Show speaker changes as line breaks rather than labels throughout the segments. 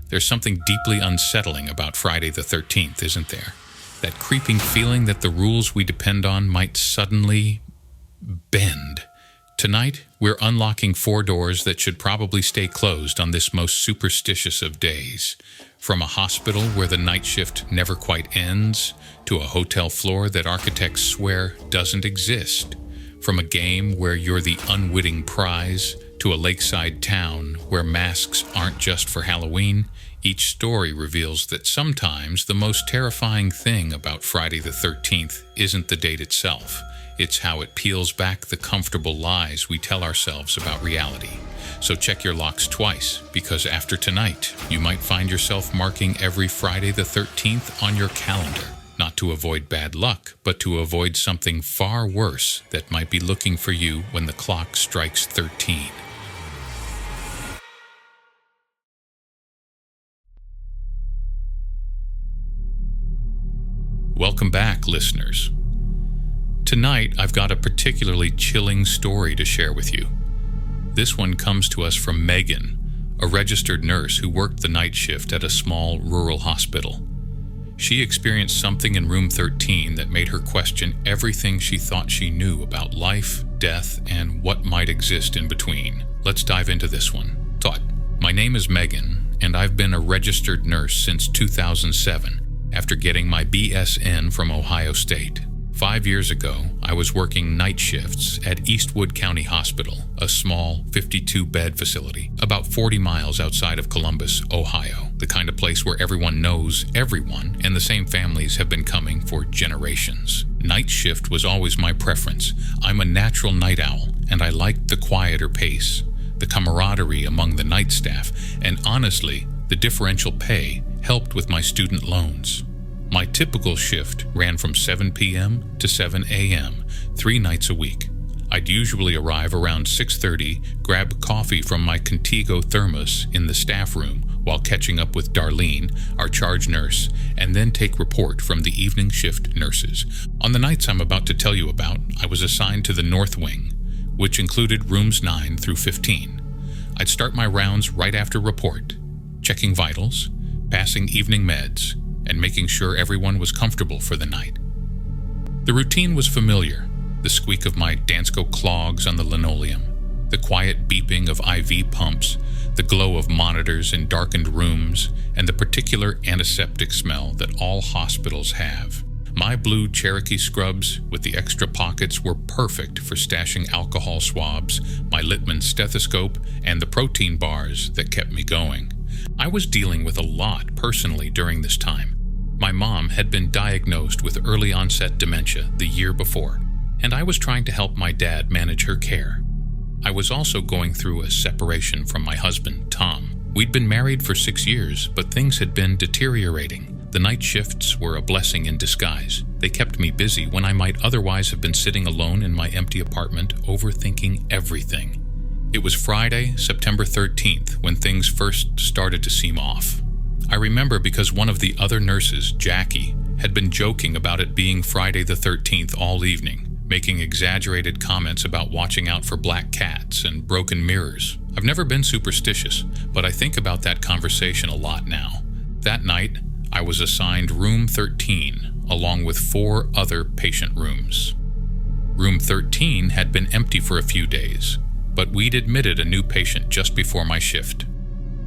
There's something deeply unsettling about Friday the 13th, isn't there? That creeping feeling that the rules we depend on might suddenly bend. Tonight, we're unlocking 4 doors that should probably stay closed on this most superstitious of days. From a hospital where the night shift never quite ends, to a hotel floor that architects swear doesn't exist. From a game where you're the unwitting prize, to a lakeside town where masks aren't just for Halloween, each story reveals that sometimes the most terrifying thing about Friday the 13th isn't the date itself. It's how it peels back the comfortable lies we tell ourselves about reality. So check your locks twice, because after tonight, you might find yourself marking every Friday the 13th on your calendar. Not to avoid bad luck, but to avoid something far worse that might be looking for you when the clock strikes 13. Welcome back, listeners. Tonight, I've got a particularly chilling story to share with you. This one comes to us from Megan, a registered nurse who worked the night shift at a small rural hospital. She experienced something in room 13 that made her question everything she thought she knew about life, death, and what might exist in between. Let's dive into this one. My name is Megan, and I've been a registered nurse since 2007. After getting my BSN from Ohio State. 5 years ago, I was working night shifts at Eastwood County Hospital, a small 52-bed facility, about 40 miles outside of Columbus, Ohio, the kind of place where everyone knows everyone and the same families have been coming for generations. Night shift was always my preference. I'm a natural night owl, and I liked the quieter pace, the camaraderie among the night staff, and honestly, the differential pay helped with my student loans. My typical shift ran from 7 p.m. to 7 a.m., 3 nights a week. I'd usually arrive around 6:30, grab coffee from my Contigo thermos in the staff room while catching up with Darlene, our charge nurse, and then take report from the evening shift nurses. On the nights I'm about to tell you about, I was assigned to the North Wing, which included rooms 9 through 15. I'd start my rounds right after report, checking vitals, passing evening meds, and making sure everyone was comfortable for the night. The routine was familiar, the squeak of my Dansko clogs on the linoleum, the quiet beeping of IV pumps, the glow of monitors in darkened rooms, and the particular antiseptic smell that all hospitals have. My blue Cherokee scrubs with the extra pockets were perfect for stashing alcohol swabs, my Littmann stethoscope, and the protein bars that kept me going. I was dealing with a lot personally during this time. My mom had been diagnosed with early onset dementia the year before, and I was trying to help my dad manage her care. I was also going through a separation from my husband, Tom. We'd been married for 6 years, but things had been deteriorating. The night shifts were a blessing in disguise. They kept me busy when I might otherwise have been sitting alone in my empty apartment, overthinking everything. It was Friday, September 13th, when things first started to seem off. I remember because one of the other nurses, Jackie, had been joking about it being Friday the 13th all evening, making exaggerated comments about watching out for black cats and broken mirrors. I've never been superstitious, but I think about that conversation a lot now. That night, I was assigned room 13, along with 4 other patient rooms. Room 13 had been empty for a few days, but we'd admitted a new patient just before my shift.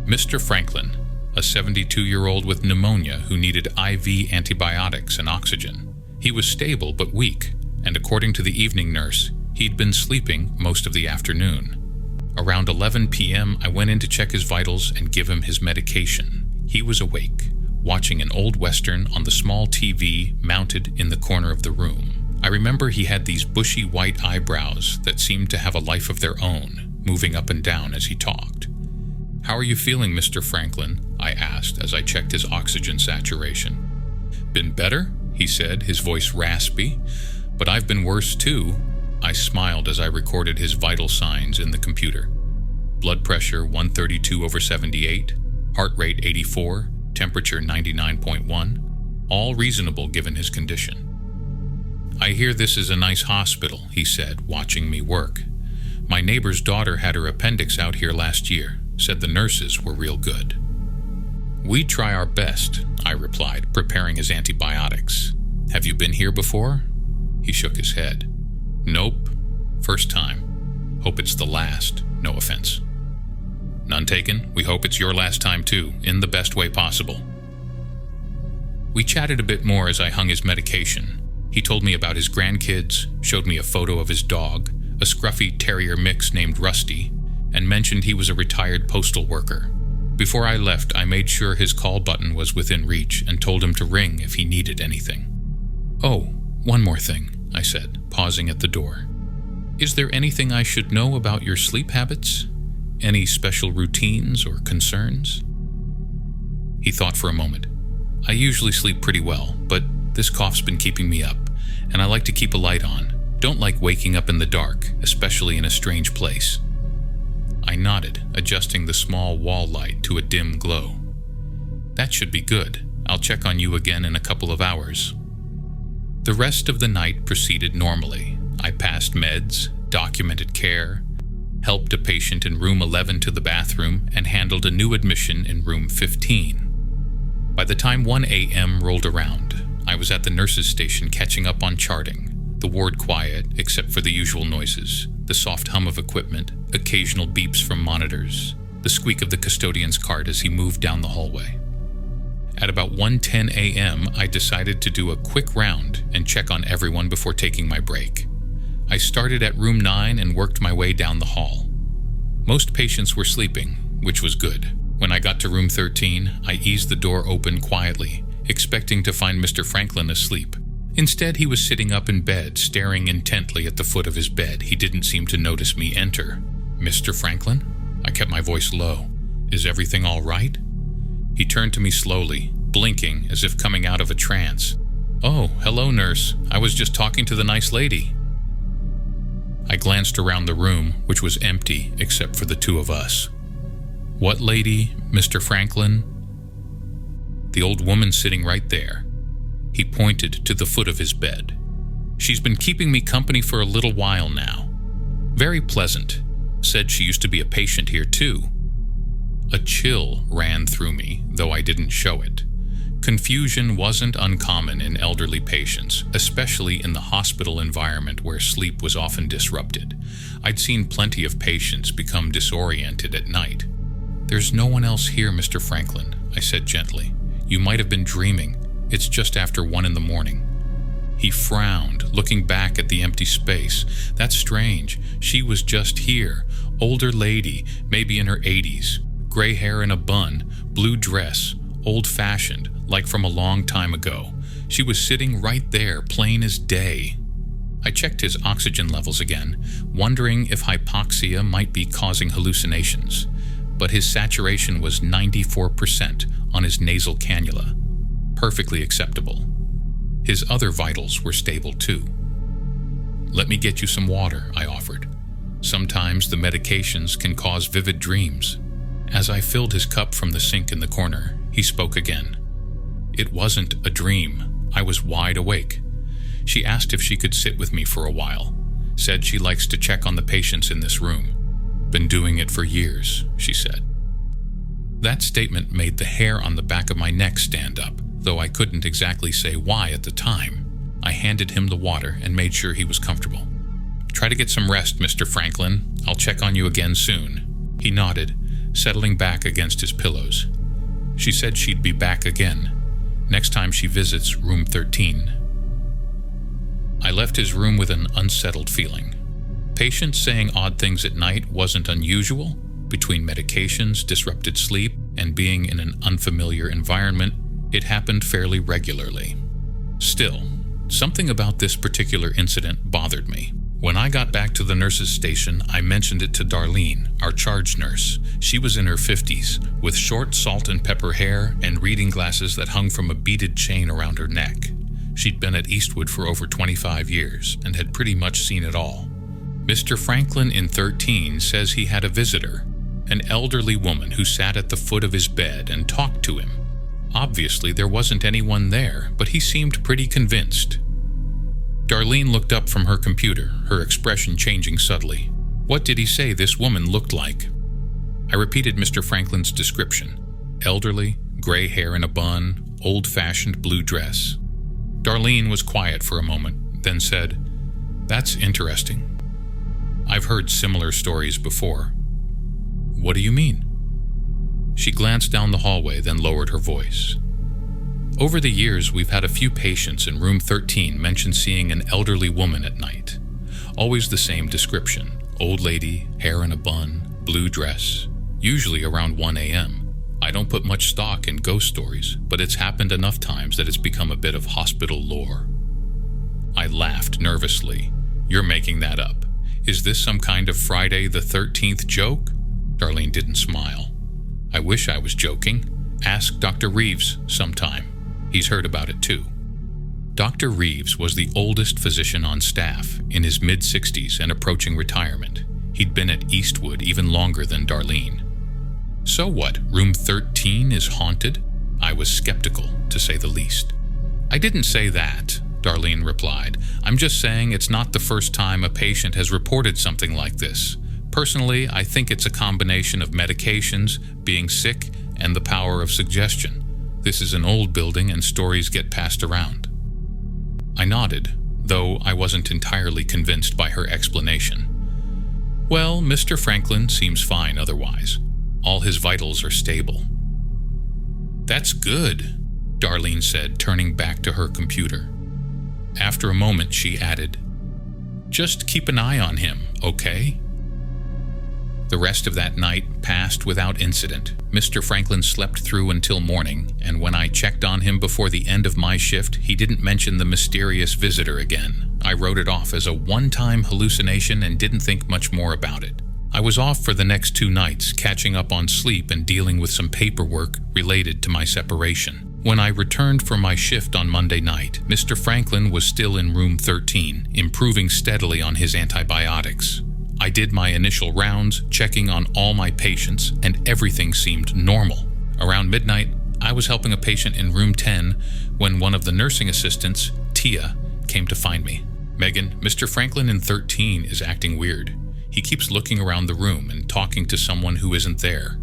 Mr. Franklin, a 72-year-old with pneumonia who needed IV antibiotics and oxygen. He was stable but weak, and according to the evening nurse, he'd been sleeping most of the afternoon. Around 11 p.m., I went in to check his vitals and give him his medication. He was awake, watching an old Western on the small TV mounted in the corner of the room. I remember he had these bushy white eyebrows that seemed to have a life of their own, moving up and down as he talked. "How are you feeling, Mr. Franklin?" I asked as I checked his oxygen saturation. "Been better?" he said, his voice raspy. "But I've been worse too." I smiled as I recorded his vital signs in the computer. Blood pressure 132/78, heart rate 84, temperature 99.1, all reasonable given his condition. "I hear this is a nice hospital," he said, watching me work. "My neighbor's daughter had her appendix out here last year. Said the nurses were real good." "We try our best," I replied, preparing his antibiotics. "Have you been here before?" He shook his head. "Nope. First time. Hope it's the last. No offense." "None taken. We hope it's your last time too, in the best way possible." We chatted a bit more as I hung his medication. He told me about his grandkids, showed me a photo of his dog, a scruffy terrier mix named Rusty, and mentioned he was a retired postal worker. Before I left, I made sure his call button was within reach and told him to ring if he needed anything. "Oh, one more thing," I said, pausing at the door. "Is there anything I should know about your sleep habits? Any special routines or concerns?" He thought for a moment. "I usually sleep pretty well, but this cough's been keeping me up, and I like to keep a light on. Don't like waking up in the dark, especially in a strange place." I nodded, adjusting the small wall light to a dim glow. "That should be good. I'll check on you again in a couple of hours." The rest of the night proceeded normally. I passed meds, documented care, helped a patient in room 11 to the bathroom, and handled a new admission in room 15. By the time 1 a.m. rolled around, I was at the nurse's station catching up on charting, the ward quiet except for the usual noises, the soft hum of equipment, occasional beeps from monitors, the squeak of the custodian's cart as he moved down the hallway. At about 1:10 a.m., I decided to do a quick round and check on everyone before taking my break. I started at room 9 and worked my way down the hall. Most patients were sleeping, which was good. When I got to room 13, I eased the door open quietly, expecting to find Mr. Franklin asleep. Instead, he was sitting up in bed, staring intently at the foot of his bed. He didn't seem to notice me enter. "Mr. Franklin?" I kept my voice low. "Is everything all right?" He turned to me slowly, blinking as if coming out of a trance. "Oh, hello, nurse. I was just talking to the nice lady." I glanced around the room, which was empty except for the two of us. "What lady, Mr. Franklin?" "The old woman sitting right there." He pointed to the foot of his bed. "She's been keeping me company for a little while now. Very pleasant. Said she used to be a patient here too." A chill ran through me, though I didn't show it. Confusion wasn't uncommon in elderly patients, especially in the hospital environment where sleep was often disrupted. I'd seen plenty of patients become disoriented at night. "There's no one else here, Mr. Franklin," I said gently. "You might have been dreaming. It's just after 1 in the morning." He frowned, looking back at the empty space. "That's strange. She was just here. Older lady, maybe in her 80s. Gray hair in a bun, blue dress, old-fashioned, like from a long time ago. She was sitting right there, plain as day." I checked his oxygen levels again, wondering if hypoxia might be causing hallucinations. But his saturation was 94% on his nasal cannula. Perfectly acceptable. His other vitals were stable too. "Let me get you some water," I offered. "Sometimes the medications can cause vivid dreams." As I filled his cup from the sink in the corner, he spoke again. "It wasn't a dream. I was wide awake." She asked if she could sit with me for a while. Said she likes to check on the patients in this room. "Been doing it for years," she said. That statement made the hair on the back of my neck stand up, though I couldn't exactly say why at the time. I handed him the water and made sure he was comfortable. "Try to get some rest, Mr. Franklin. I'll check on you again soon." He nodded, settling back against his pillows. She said she'd be back again, next time she visits room 13. I left his room with an unsettled feeling. Patients saying odd things at night wasn't unusual. Between medications, disrupted sleep, and being in an unfamiliar environment, it happened fairly regularly. Still, something about this particular incident bothered me. When I got back to the nurse's station, I mentioned it to Darlene, our charge nurse. She was in her 50s, with short salt and pepper hair and reading glasses that hung from a beaded chain around her neck. She'd been at Eastwood for over 25 years and had pretty much seen it all. Mr. Franklin in 13 says he had a visitor, an elderly woman who sat at the foot of his bed and talked to him. Obviously, there wasn't anyone there, but he seemed pretty convinced. Darlene looked up from her computer, her expression changing subtly. What did he say this woman looked like? I repeated Mr. Franklin's description. Elderly, gray hair in a bun, old-fashioned blue dress. Darlene was quiet for a moment, then said, "That's interesting. I've heard similar stories before." "What do you mean?" She glanced down the hallway, then lowered her voice. "Over the years, we've had a few patients in room 13 mention seeing an elderly woman at night. Always the same description. Old lady, hair in a bun, blue dress, usually around 1 a.m. I don't put much stock in ghost stories, but it's happened enough times that it's become a bit of hospital lore." I laughed nervously. "You're making that up. Is this some kind of Friday the 13th joke?" Darlene didn't smile. "I wish I was joking. Ask Dr. Reeves sometime. He's heard about it too." Dr. Reeves was the oldest physician on staff, in his mid-60s and approaching retirement. He'd been at Eastwood even longer than Darlene. "So what, room 13 is haunted?" I was skeptical, to say the least. "I didn't say that," Darlene replied. "I'm just saying it's not the first time a patient has reported something like this. Personally, I think it's a combination of medications, being sick, and the power of suggestion. This is an old building and stories get passed around." I nodded, though I wasn't entirely convinced by her explanation. "Well, Mr. Franklin seems fine otherwise. All his vitals are stable." "That's good," Darlene said, turning back to her computer. After a moment, she added, "Just keep an eye on him, okay?" The rest of that night passed without incident. Mr. Franklin slept through until morning, and when I checked on him before the end of my shift, he didn't mention the mysterious visitor again. I wrote it off as a one-time hallucination and didn't think much more about it. I was off for the next 2 nights, catching up on sleep and dealing with some paperwork related to my separation. When I returned for my shift on Monday night, Mr. Franklin was still in room 13, improving steadily on his antibiotics. I did my initial rounds, checking on all my patients, and everything seemed normal. Around midnight, I was helping a patient in room 10 when one of the nursing assistants, Tia, came to find me. "Megan, Mr. Franklin in 13 is acting weird. He keeps looking around the room and talking to someone who isn't there."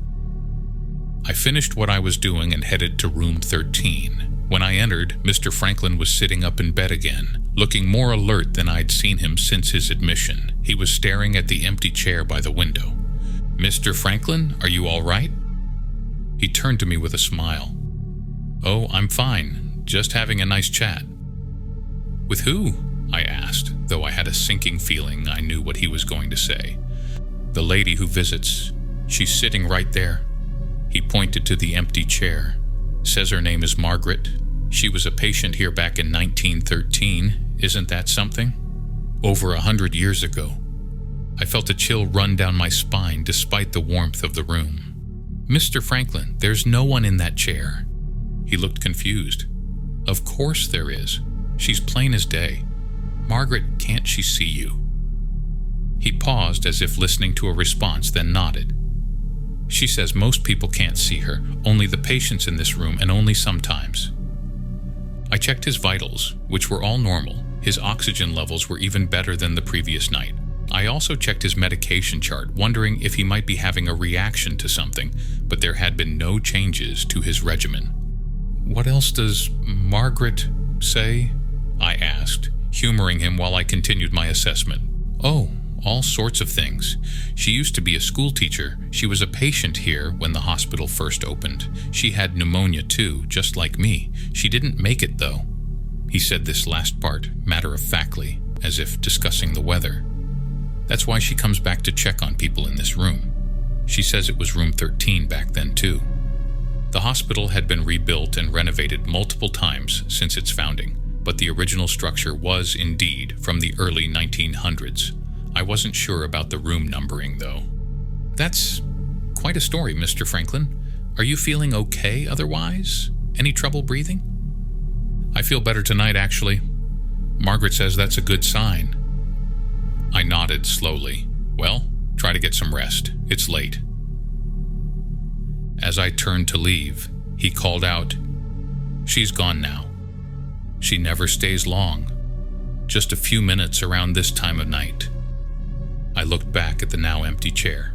I finished what I was doing and headed to room 13. When I entered, Mr. Franklin was sitting up in bed again, looking more alert than I'd seen him since his admission. He was staring at the empty chair by the window. "Mr. Franklin, are you all right?" He turned to me with a smile. "Oh, I'm fine. Just having a nice chat." "With who?" I asked, though I had a sinking feeling I knew what he was going to say. "The lady who visits. She's sitting right there." He pointed to the empty chair. "Says her name is Margaret. She was a patient here back in 1913. Isn't that something? Over 100 years ago." I felt a chill run down my spine despite the warmth of the room. "Mr. Franklin, there's no one in that chair." He looked confused. "Of course there is. She's plain as day. Margaret, can't she see you?" He paused as if listening to a response, then nodded. "She says most people can't see her, only the patients in this room, and only sometimes." I checked his vitals, which were all normal. His oxygen levels were even better than the previous night. I also checked his medication chart, wondering if he might be having a reaction to something, but there had been no changes to his regimen. "What else does Margaret say?" I asked, humoring him while I continued my assessment. "Oh, all sorts of things. She used to be a school teacher. She was a patient here when the hospital first opened. She had pneumonia too, just like me. She didn't make it though." He said this last part matter-of-factly, as if discussing the weather. "That's why she comes back to check on people in this room. She says it was room 13 back then too." The hospital had been rebuilt and renovated multiple times since its founding, but the original structure was indeed from the early 1900s. I wasn't sure about the room numbering, though. "That's quite a story, Mr. Franklin. Are you feeling okay otherwise? Any trouble breathing?" "I feel better tonight, actually. Margaret says that's a good sign." I nodded slowly. "Well, try to get some rest. It's late." As I turned to leave, he called out, "She's gone now. She never stays long. Just a few minutes around this time of night." I looked back at the now empty chair.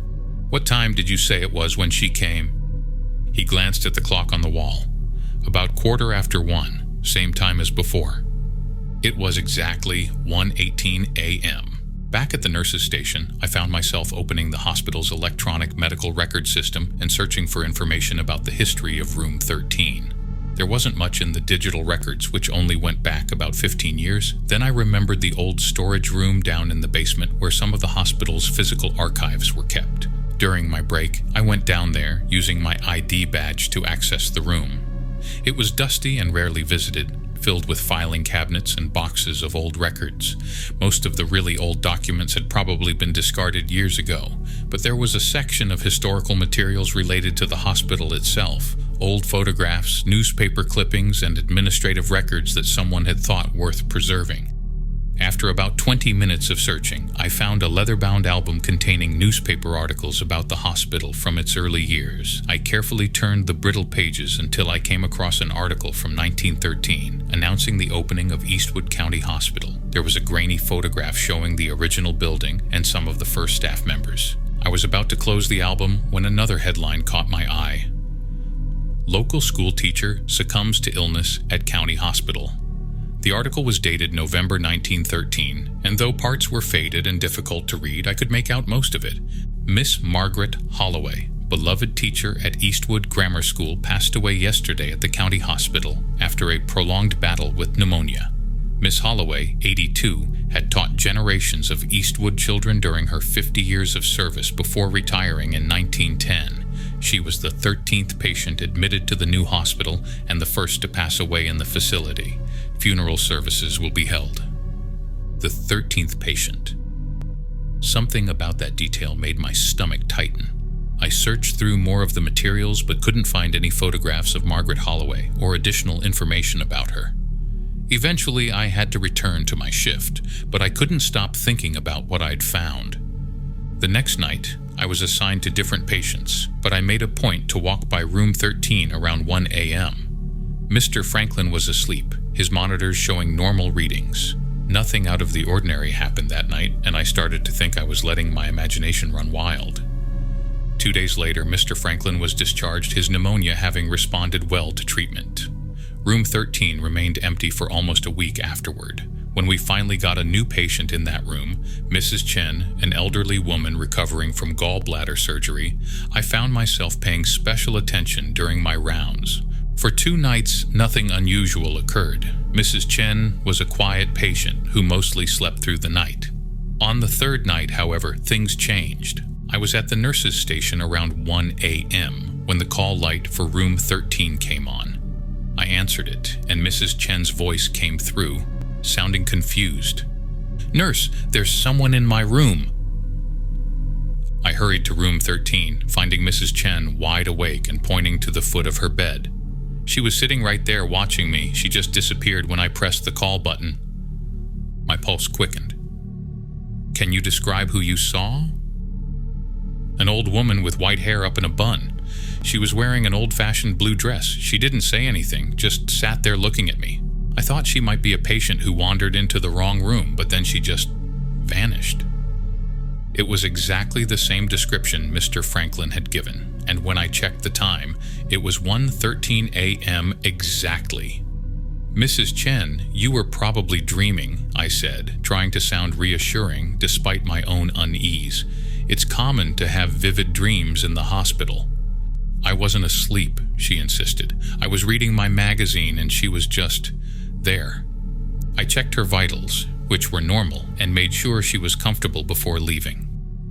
"What time did you say it was when she came?" He glanced at the clock on the wall. About 1:15, same time as before. It was exactly 1:18 a.m. Back at the nurse's station, I found myself opening the hospital's electronic medical record system and searching for information about the history of room 13. There wasn't much in the digital records, which only went back about 15 years. Then I remembered the old storage room down in the basement where some of the hospital's physical archives were kept. During my break, I went down there, using my ID badge to access the room. It was dusty and rarely visited, filled with filing cabinets and boxes of old records. Most of the really old documents had probably been discarded years ago, but there was a section of historical materials related to the hospital itself, old photographs, newspaper clippings, and administrative records that someone had thought worth preserving. After about 20 minutes of searching, I found a leather-bound album containing newspaper articles about the hospital from its early years. I carefully turned the brittle pages until I came across an article from 1913 announcing the opening of Eastwood County Hospital. There was a grainy photograph showing the original building and some of the first staff members. I was about to close the album when another headline caught my eye. Local school teacher succumbs to illness at county hospital. The article was dated November 1913, and though parts were faded and difficult to read, I could make out most of it. Miss Margaret Holloway, beloved teacher at Eastwood Grammar School, passed away yesterday at the county hospital after a prolonged battle with pneumonia. Miss Holloway, 82, had taught generations of Eastwood children during her 50 years of service before retiring in 1910. She was the 13th patient admitted to the new hospital and the first to pass away in the facility. Funeral services will be held. The 13th patient. Something about that detail made my stomach tighten. I searched through more of the materials but couldn't find any photographs of Margaret Holloway or additional information about her. Eventually, I had to return to my shift, but I couldn't stop thinking about what I'd found. The next night, I was assigned to different patients, but I made a point to walk by room 13 around 1 a.m. Mr. Franklin was asleep, his monitors showing normal readings. Nothing out of the ordinary happened that night, and I started to think I was letting my imagination run wild. 2 days later, Mr. Franklin was discharged, his pneumonia having responded well to treatment. Room 13 remained empty for almost a week afterward. When we finally got a new patient in that room, Mrs. Chen, an elderly woman recovering from gallbladder surgery, I found myself paying special attention during my rounds. For 2 nights, nothing unusual occurred. Mrs. Chen was a quiet patient who mostly slept through the night. On the 3rd night, however, things changed. I was at the nurse's station around 1 a.m. when the call light for room 13 came on. I answered it, and Mrs. Chen's voice came through, sounding confused. "Nurse, there's someone in my room." I hurried to room 13, finding Mrs. Chen wide awake and pointing to the foot of her bed. She was sitting right there watching me. She just disappeared when I pressed the call button. My pulse quickened. "Can you describe who you saw?" "An old woman with white hair up in a bun. She was wearing an old-fashioned blue dress. She didn't say anything, just sat there looking at me. I thought she might be a patient who wandered into the wrong room, but then she just vanished." It was exactly the same description Mr. Franklin had given, and when I checked the time, it was 1:13 a.m. exactly. "Mrs. Chen, you were probably dreaming," I said, trying to sound reassuring despite my own unease. "It's common to have vivid dreams in the hospital." "I wasn't asleep," she insisted. "I was reading my magazine and she was just there." I checked her vitals, which were normal, and made sure she was comfortable before leaving.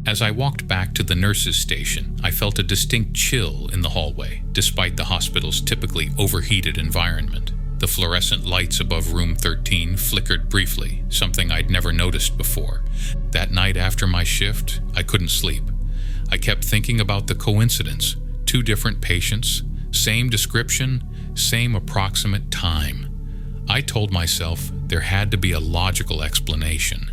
As I walked back to the nurse's station, I felt a distinct chill in the hallway, despite the hospital's typically overheated environment. The fluorescent lights above room 13 flickered briefly, something I'd never noticed before. That night after my shift, I couldn't sleep. I kept thinking about the coincidence. 2 different patients, same description, same approximate time. I told myself there had to be a logical explanation.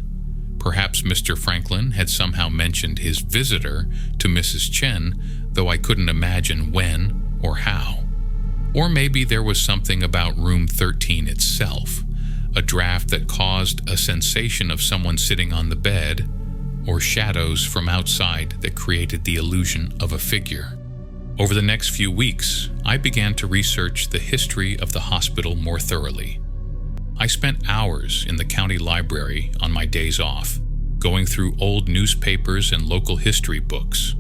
Perhaps Mr. Franklin had somehow mentioned his visitor to Mrs. Chen, though I couldn't imagine when or how. Or maybe there was something about room 13 itself, a draft that caused a sensation of someone sitting on the bed, or shadows from outside that created the illusion of a figure. Over the next few weeks, I began to research the history of the hospital more thoroughly. I spent hours in the county library on my days off, going through old newspapers and local history books.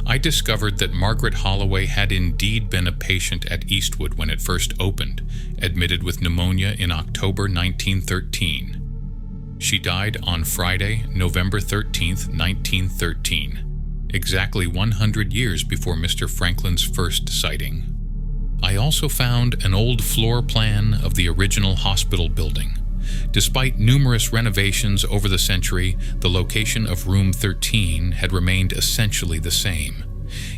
I discovered that Margaret Holloway had indeed been a patient at Eastwood when it first opened, admitted with pneumonia in October 1913. She died on Friday, November 13th, 1913, exactly 100 years before Mr. Franklin's first sighting. I also found an old floor plan of the original hospital building. Despite numerous renovations over the century, the location of Room 13 had remained essentially the same.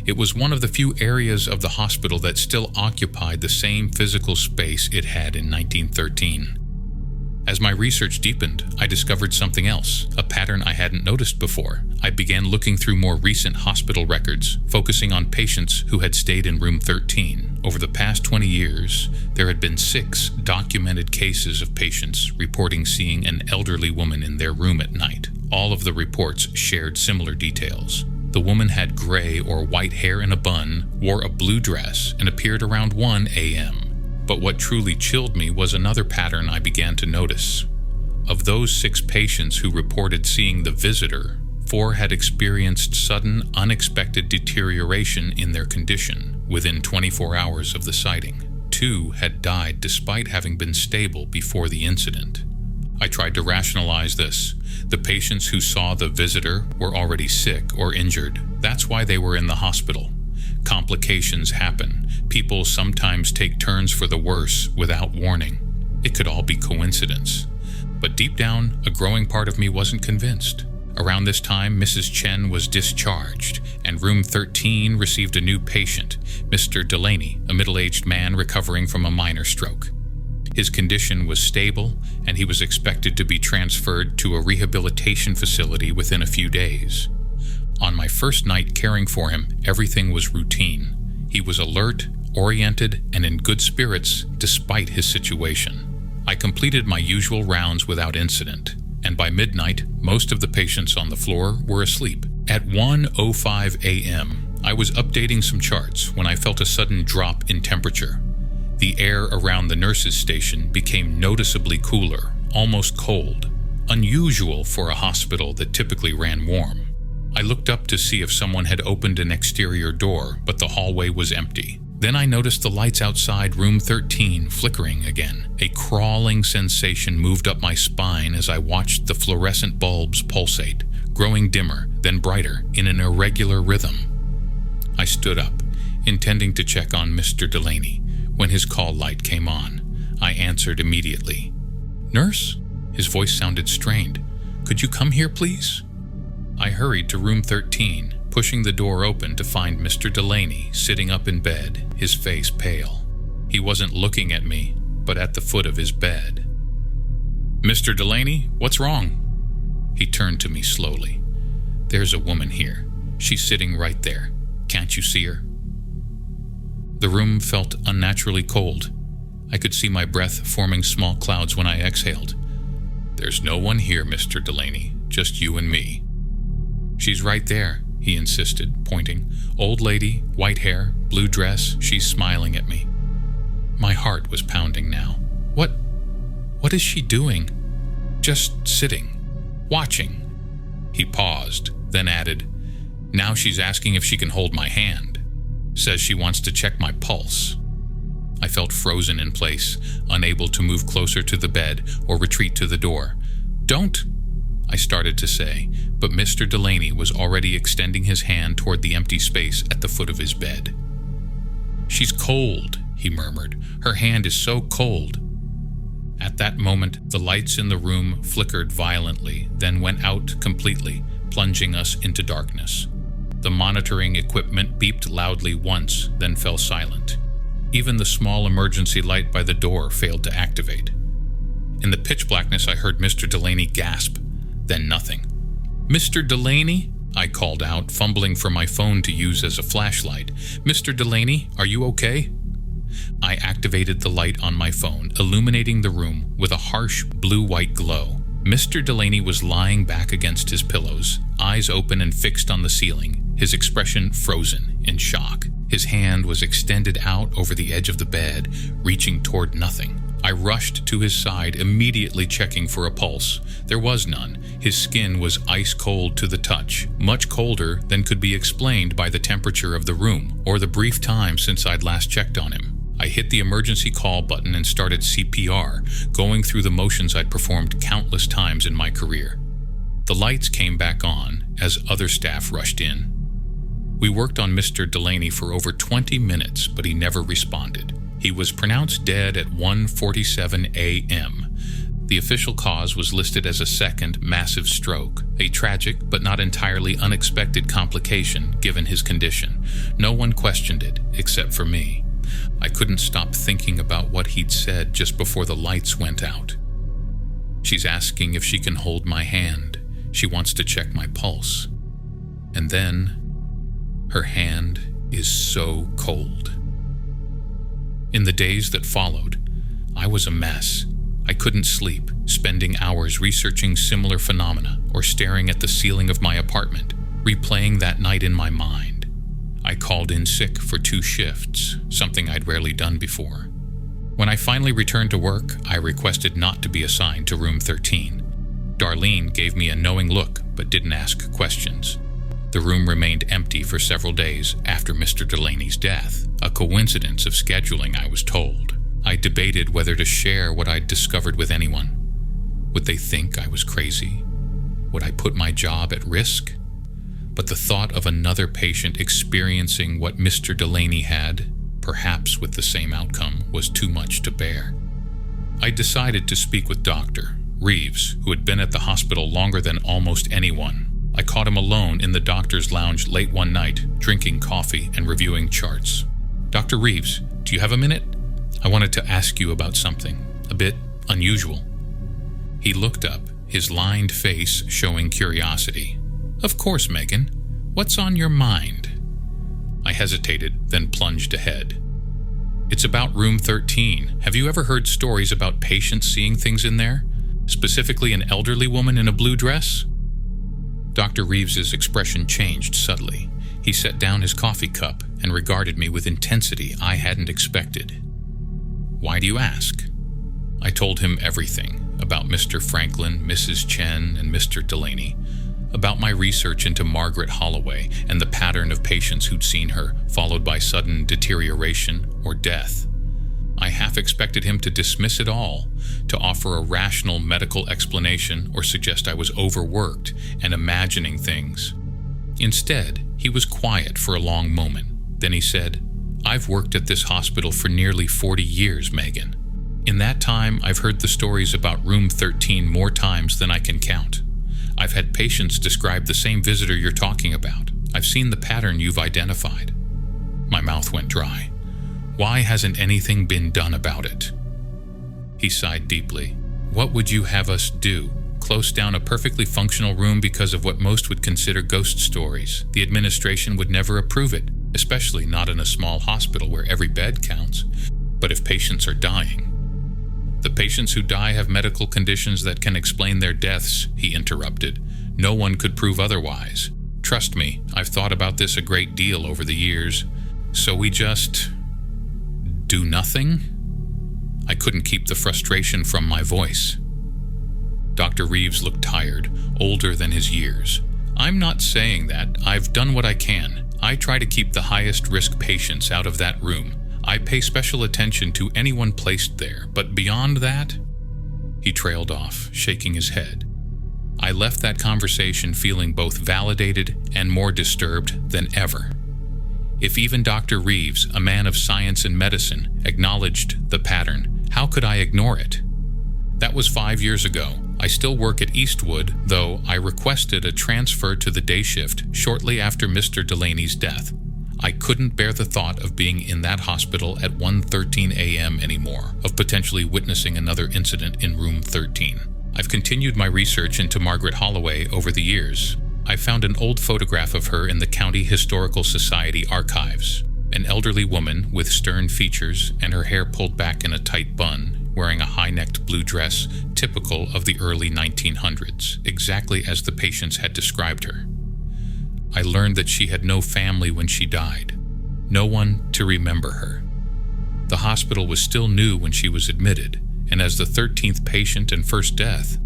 It was one of the few areas of the hospital that still occupied the same physical space it had in 1913. As my research deepened, I discovered something else, a pattern I hadn't noticed before. I began looking through more recent hospital records, focusing on patients who had stayed in Room 13. Over the past 20 years, there had been 6 documented cases of patients reporting seeing an elderly woman in their room at night. All of the reports shared similar details. The woman had gray or white hair in a bun, wore a blue dress, and appeared around 1 a.m. But what truly chilled me was another pattern I began to notice. Of those 6 patients who reported seeing the visitor, 4 had experienced sudden, unexpected deterioration in their condition within 24 hours of the sighting. 2 had died despite having been stable before the incident. I tried to rationalize this. The patients who saw the visitor were already sick or injured. That's why they were in the hospital. Complications happen. People sometimes take turns for the worse without warning. It could all be coincidence. But deep down, a growing part of me wasn't convinced. Around this time, Mrs. Chen was discharged, and Room 13 received a new patient, Mr. Delaney, a middle-aged man recovering from a minor stroke. His condition was stable, and he was expected to be transferred to a rehabilitation facility within a few days. On my first night caring for him, everything was routine. He was alert, oriented, and in good spirits despite his situation. I completed my usual rounds without incident, and by midnight, most of the patients on the floor were asleep. At 1:05 a.m., I was updating some charts when I felt a sudden drop in temperature. The air around the nurses' station became noticeably cooler, almost cold, unusual for a hospital that typically ran warm. I looked up to see if someone had opened an exterior door, but the hallway was empty. Then I noticed the lights outside Room 13 flickering again. A crawling sensation moved up my spine as I watched the fluorescent bulbs pulsate, growing dimmer, then brighter, in an irregular rhythm. I stood up, intending to check on Mr. Delaney. When his call light came on, I answered immediately. "Nurse?" His voice sounded strained. "Could you come here, please?" I hurried to Room 13, pushing the door open to find Mr. Delaney sitting up in bed, his face pale. He wasn't looking at me, but at the foot of his bed. "Mr. Delaney, what's wrong?" He turned to me slowly. "There's a woman here. She's sitting right there. Can't you see her?" The room felt unnaturally cold. I could see my breath forming small clouds when I exhaled. "There's no one here, Mr. Delaney, just you and me." "She's right there," he insisted, pointing. "Old lady, white hair, blue dress, she's smiling at me." My heart was pounding now. What is she doing? "Just sitting, watching." He paused, then added, "Now she's asking if she can hold my hand. Says she wants to check my pulse." I felt frozen in place, unable to move closer to the bed or retreat to the door. "Don't," I started to say, but Mr. Delaney was already extending his hand toward the empty space at the foot of his bed. "She's cold," he murmured. "Her hand is so cold." At that moment, the lights in the room flickered violently, then went out completely, plunging us into darkness. The monitoring equipment beeped loudly once, then fell silent. Even the small emergency light by the door failed to activate. In the pitch blackness, I heard Mr. Delaney gasp, then nothing. "Mr. Delaney?" I called out, fumbling for my phone to use as a flashlight. "Mr. Delaney, are you okay?" I activated the light on my phone, illuminating the room with a harsh blue-white glow. Mr. Delaney was lying back against his pillows, eyes open and fixed on the ceiling, his expression frozen in shock. His His hand was extended out over the edge of the bed, reaching toward nothing. I rushed to his side, immediately checking for a pulse. There was none. His skin was ice cold to the touch, much colder than could be explained by the temperature of the room or the brief time since I'd last checked on him. I hit the emergency call button and started CPR, going through the motions I'd performed countless times in my career. The lights came back on as other staff rushed in. We worked on Mr. Delaney for over 20 minutes, but he never responded. He was pronounced dead at 1:47 a.m. The official cause was listed as a second massive stroke, a tragic but not entirely unexpected complication given his condition. No one questioned it, except for me. I couldn't stop thinking about what he'd said just before the lights went out. She's asking if she can hold my hand. She wants to check my pulse. And then, her hand is so cold. In the days that followed, I was a mess. I couldn't sleep, spending hours researching similar phenomena or staring at the ceiling of my apartment, replaying that night in my mind. I called in sick for 2 shifts, something I'd rarely done before. When I finally returned to work, I requested not to be assigned to room 13. Darlene gave me a knowing look but didn't ask questions. The room remained empty for several days after Mr. Delaney's death, a coincidence of scheduling, I was told. I debated whether to share what I'd discovered with anyone. Would they think I was crazy? Would I put my job at risk? But the thought of another patient experiencing what Mr. Delaney had, perhaps with the same outcome, was too much to bear. I decided to speak with Dr. Reeves, who had been at the hospital longer than almost anyone. I caught him alone in the doctor's lounge late one night, drinking coffee and reviewing charts. "Dr. Reeves, do you have a minute? I wanted to ask you about something, a bit unusual." He looked up, his lined face showing curiosity. "Of course, Megan. What's on your mind?" I hesitated, then plunged ahead. "It's about room 13. Have you ever heard stories about patients seeing things in there? Specifically an elderly woman in a blue dress?" Dr. Reeves's expression changed subtly. He set down his coffee cup and regarded me with intensity I hadn't expected. "Why do you ask?" I told him everything about Mr. Franklin, Mrs. Chen, and Mr. Delaney, about my research into Margaret Holloway and the pattern of patients who'd seen her, followed by sudden deterioration or death. I half expected him to dismiss it all, to offer a rational medical explanation or suggest I was overworked and imagining things. Instead, he was quiet for a long moment. Then he said, "I've worked at this hospital for nearly 40 years, Megan. In that time, I've heard the stories about room 13 more times than I can count. I've had patients describe the same visitor you're talking about. I've seen the pattern you've identified." My mouth went dry. Why hasn't anything been done about it? He sighed deeply. "What would you have us do? Close down a perfectly functional room because of what most would consider ghost stories? The administration would never approve it, especially not in a small hospital where every bed counts. But if patients are dying..." "The patients who die have medical conditions that can explain their deaths," he interrupted. "No one could prove otherwise. Trust me, I've thought about this a great deal over the years. So we just... do nothing?" I couldn't keep the frustration from my voice. Dr. Reeves looked tired, older than his years. "I'm not saying that. I've done what I can. I try to keep the highest risk patients out of that room. I pay special attention to anyone placed there, but beyond that..." He trailed off, shaking his head. I left that conversation feeling both validated and more disturbed than ever. If even Dr. Reeves, a man of science and medicine, acknowledged the pattern, how could I ignore it? That was 5 years ago. I still work at Eastwood, though I requested a transfer to the day shift shortly after Mr. Delaney's death. I couldn't bear the thought of being in that hospital at 1:13 a.m. anymore, of potentially witnessing another incident in room 13. I've continued my research into Margaret Holloway over the years. I found an old photograph of her in the County Historical Society archives. An elderly woman with stern features and her hair pulled back in a tight bun, wearing a high-necked blue dress typical of the early 1900s, exactly as the patients had described her. I learned that she had no family when she died. No one to remember her. The hospital was still new when she was admitted, and as the 13th patient and first death,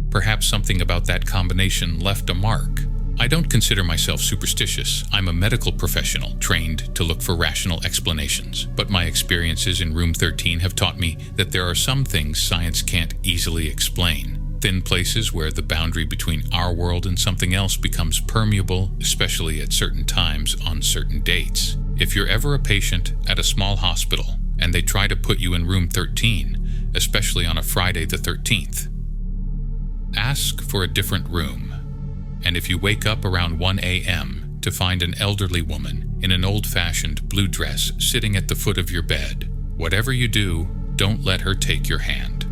perhaps something about that combination left a mark. I don't consider myself superstitious. I'm a medical professional trained to look for rational explanations, but my experiences in room 13 have taught me that there are some things science can't easily explain. Thin places where the boundary between our world and something else becomes permeable, especially at certain times on certain dates. If you're ever a patient at a small hospital and they try to put you in room 13, especially on a Friday the 13th, ask for a different room. And if you wake up around 1 a.m. to find an elderly woman in an old-fashioned blue dress sitting at the foot of your bed, whatever you do, don't let her take your hand.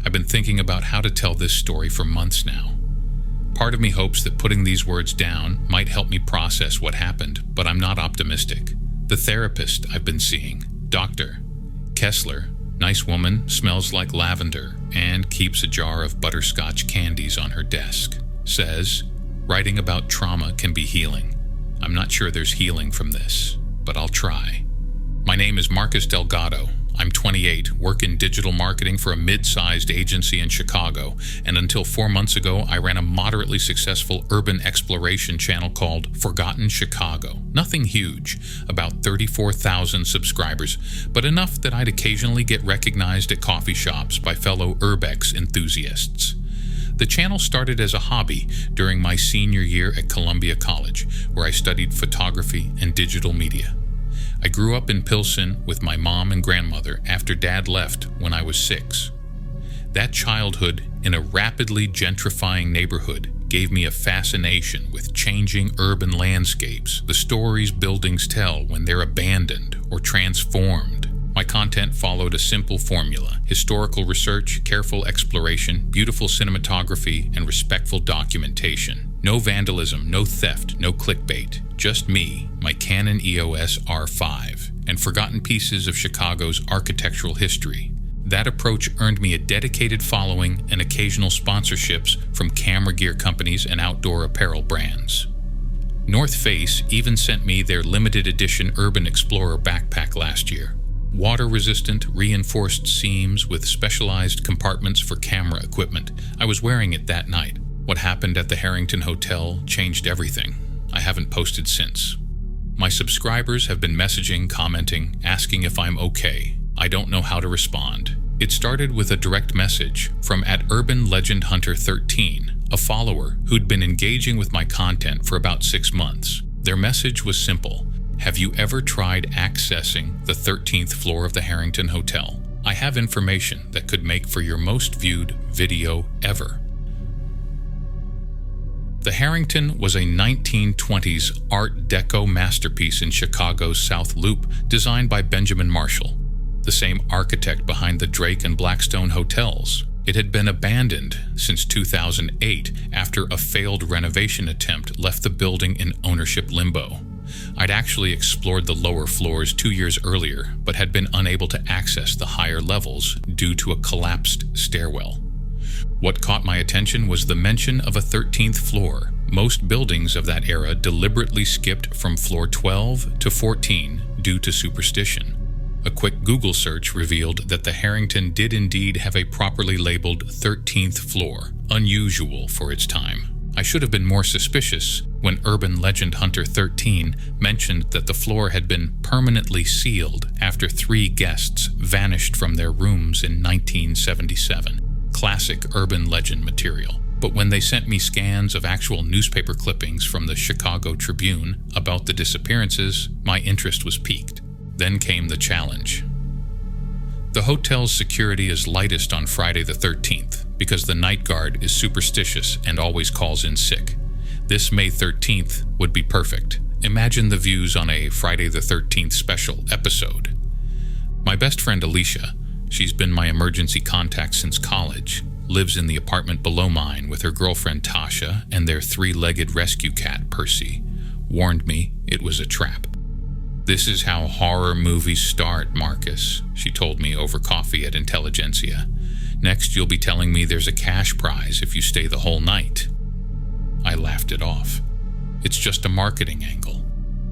I've been thinking about how to tell this story for months now. Part of me hopes that putting these words down might help me process what happened, but I'm not optimistic. The therapist I've been seeing, Dr. Kessler, nice woman, smells like lavender, and keeps a jar of butterscotch candies on her desk, says writing about trauma can be healing. I'm not sure there's healing from this, but I'll try. My name is Marcus Delgado. I'm 28, work in digital marketing for a mid-sized agency in Chicago, and until 4 months ago, I ran a moderately successful urban exploration channel called Forgotten Chicago. Nothing huge, about 34,000 subscribers, but enough that I'd occasionally get recognized at coffee shops by fellow urbex enthusiasts. The channel started as a hobby during my senior year at Columbia College, where I studied photography and digital media. I grew up in Pilsen with my mom and grandmother after Dad left when I was 6. That childhood in a rapidly gentrifying neighborhood gave me a fascination with changing urban landscapes, the stories buildings tell when they're abandoned or transformed. My content followed a simple formula: historical research, careful exploration, beautiful cinematography, and respectful documentation. No vandalism, no theft, no clickbait. Just me, my Canon EOS R5, and forgotten pieces of Chicago's architectural history. That approach earned me a dedicated following and occasional sponsorships from camera gear companies and outdoor apparel brands. North Face even sent me their limited edition Urban Explorer backpack last year. Water-resistant, reinforced seams with specialized compartments for camera equipment. I was wearing it that night. What happened at the Harrington Hotel changed everything. I haven't posted since. My subscribers have been messaging, commenting, asking if I'm okay. I don't know how to respond. It started with a direct message from @UrbanLegendHunter13, a follower who'd been engaging with my content for about 6 months. Their message was simple: have you ever tried accessing the 13th floor of the Harrington Hotel? I have information that could make for your most viewed video ever. The Harrington was a 1920s Art Deco masterpiece in Chicago's South Loop, designed by Benjamin Marshall, the same architect behind the Drake and Blackstone hotels. It had been abandoned since 2008 after a failed renovation attempt left the building in ownership limbo. I'd actually explored the lower floors 2 years earlier, but had been unable to access the higher levels due to a collapsed stairwell. What caught my attention was the mention of a 13th floor. Most buildings of that era deliberately skipped from floor 12 to 14 due to superstition. A quick Google search revealed that the Harrington did indeed have a properly labeled 13th floor, unusual for its time. I should have been more suspicious when Urban Legend Hunter 13 mentioned that the floor had been permanently sealed after 3 guests vanished from their rooms in 1977. Classic urban legend material. But when they sent me scans of actual newspaper clippings from the Chicago Tribune about the disappearances, my interest was piqued. Then came the challenge. The hotel's security is lightest on Friday the 13th because the night guard is superstitious and always calls in sick. This May 13th would be perfect. Imagine the views on a Friday the 13th special episode. My best friend Alicia, she's been my emergency contact since college, lives in the apartment below mine with her girlfriend Tasha and their 3-legged rescue cat Percy, warned me it was a trap. "This is how horror movies start, Marcus," she told me over coffee at Intelligentsia. "Next, you'll be telling me there's a cash prize if you stay the whole night." I laughed it off. "It's just a marketing angle.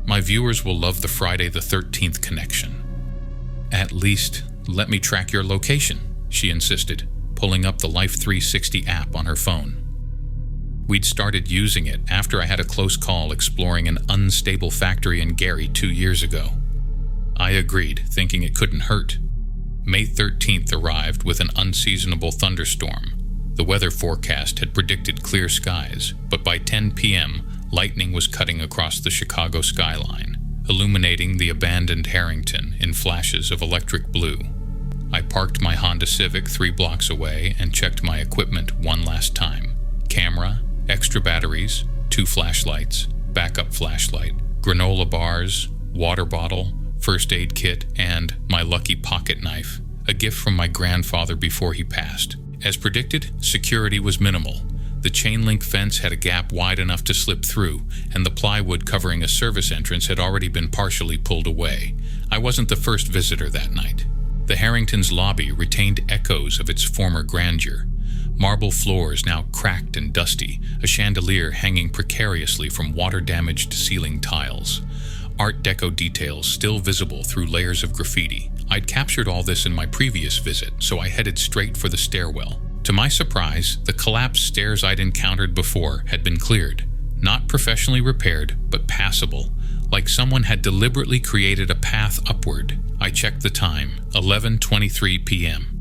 My viewers will love the Friday the 13th connection." "At least, let me track your location," she insisted, pulling up the Life 360 app on her phone. We'd started using it after I had a close call exploring an unstable factory in Gary 2 years ago. I agreed, thinking it couldn't hurt. May 13th arrived with an unseasonable thunderstorm. The weather forecast had predicted clear skies, but by 10 p.m., lightning was cutting across the Chicago skyline, illuminating the abandoned Harrington in flashes of electric blue. I parked my Honda Civic 3 blocks away and checked my equipment one last time. Camera, extra batteries, 2 flashlights, backup flashlight, granola bars, water bottle, first aid kit, and my lucky pocket knife, a gift from my grandfather before he passed. As predicted, security was minimal. The chain-link fence had a gap wide enough to slip through, and the plywood covering a service entrance had already been partially pulled away. I wasn't the first visitor that night. The Harrington's lobby retained echoes of its former grandeur. Marble floors now cracked and dusty, a chandelier hanging precariously from water-damaged ceiling tiles. Art Deco details still visible through layers of graffiti. I'd captured all this in my previous visit, so I headed straight for the stairwell. To my surprise, the collapsed stairs I'd encountered before had been cleared. Not professionally repaired, but passable, like someone had deliberately created a path upward. I checked the time, 11:23 p.m.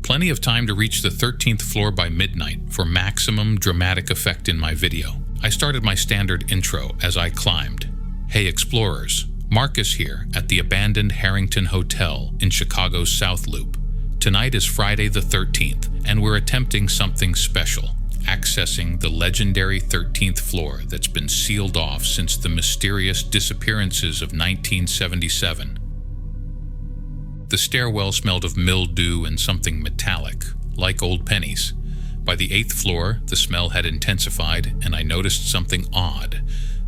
Plenty of time to reach the 13th floor by midnight for maximum dramatic effect in my video. I started my standard intro as I climbed. "Hey explorers, Marcus here at the abandoned Harrington Hotel in Chicago's South Loop. Tonight is Friday the 13th, and we're attempting something special, accessing the legendary 13th floor that's been sealed off since the mysterious disappearances of 1977. The stairwell smelled of mildew and something metallic, like old pennies. By the 8th floor, the smell had intensified, and I noticed something odd.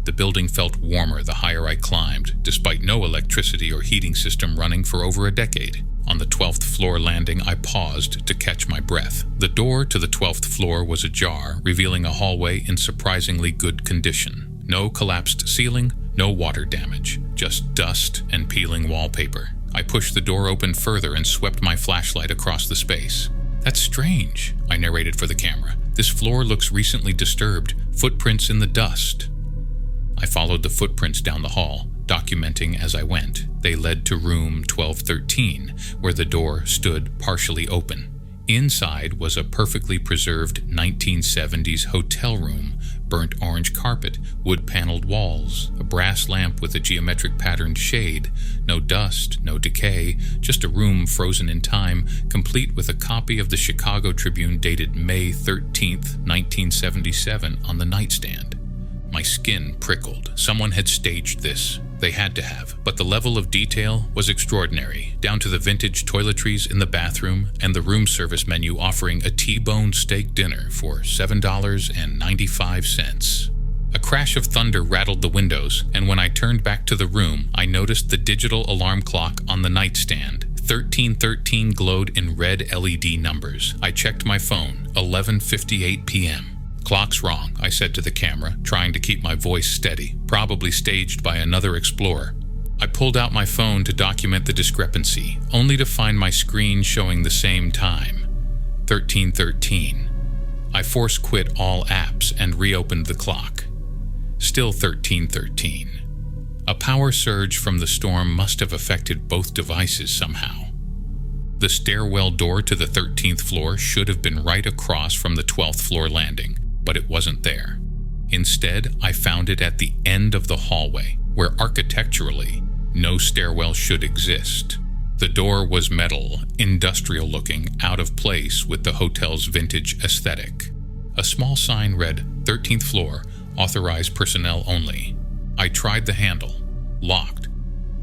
The building felt warmer the higher I climbed, despite no electricity or heating system running for over a decade. On the 12th floor landing, I paused to catch my breath. The door to the 12th floor was ajar, revealing a hallway in surprisingly good condition. No collapsed ceiling, no water damage, just dust and peeling wallpaper. I pushed the door open further and swept my flashlight across the space. "That's strange," I narrated for the camera. "This floor looks recently disturbed, footprints in the dust." I followed the footprints down the hall, documenting as I went. They led to room 1213, where the door stood partially open. Inside was a perfectly preserved 1970s hotel room, burnt orange carpet, wood-paneled walls, a brass lamp with a geometric patterned shade, no dust, no decay, just a room frozen in time, complete with a copy of the Chicago Tribune dated May 13th, 1977 on the nightstand. My skin prickled. Someone had staged this. They had to have, but the level of detail was extraordinary, down to the vintage toiletries in the bathroom and the room service menu offering a T-bone steak dinner for $7.95. A crash of thunder rattled the windows, and when I turned back to the room, I noticed the digital alarm clock on the nightstand. 1313 glowed in red LED numbers. I checked my phone, 11:58 p.m. "Clock's wrong," I said to the camera, trying to keep my voice steady, probably staged by another explorer. I pulled out my phone to document the discrepancy, only to find my screen showing the same time, 1313. I force quit all apps and reopened the clock. Still 1313. A power surge from the storm must have affected both devices somehow. The stairwell door to the 13th floor should have been right across from the 12th floor landing, but it wasn't there. Instead, I found it at the end of the hallway, where architecturally, no stairwell should exist. The door was metal, industrial-looking, out of place with the hotel's vintage aesthetic. A small sign read, 13th floor, authorized personnel only. I tried the handle. Locked.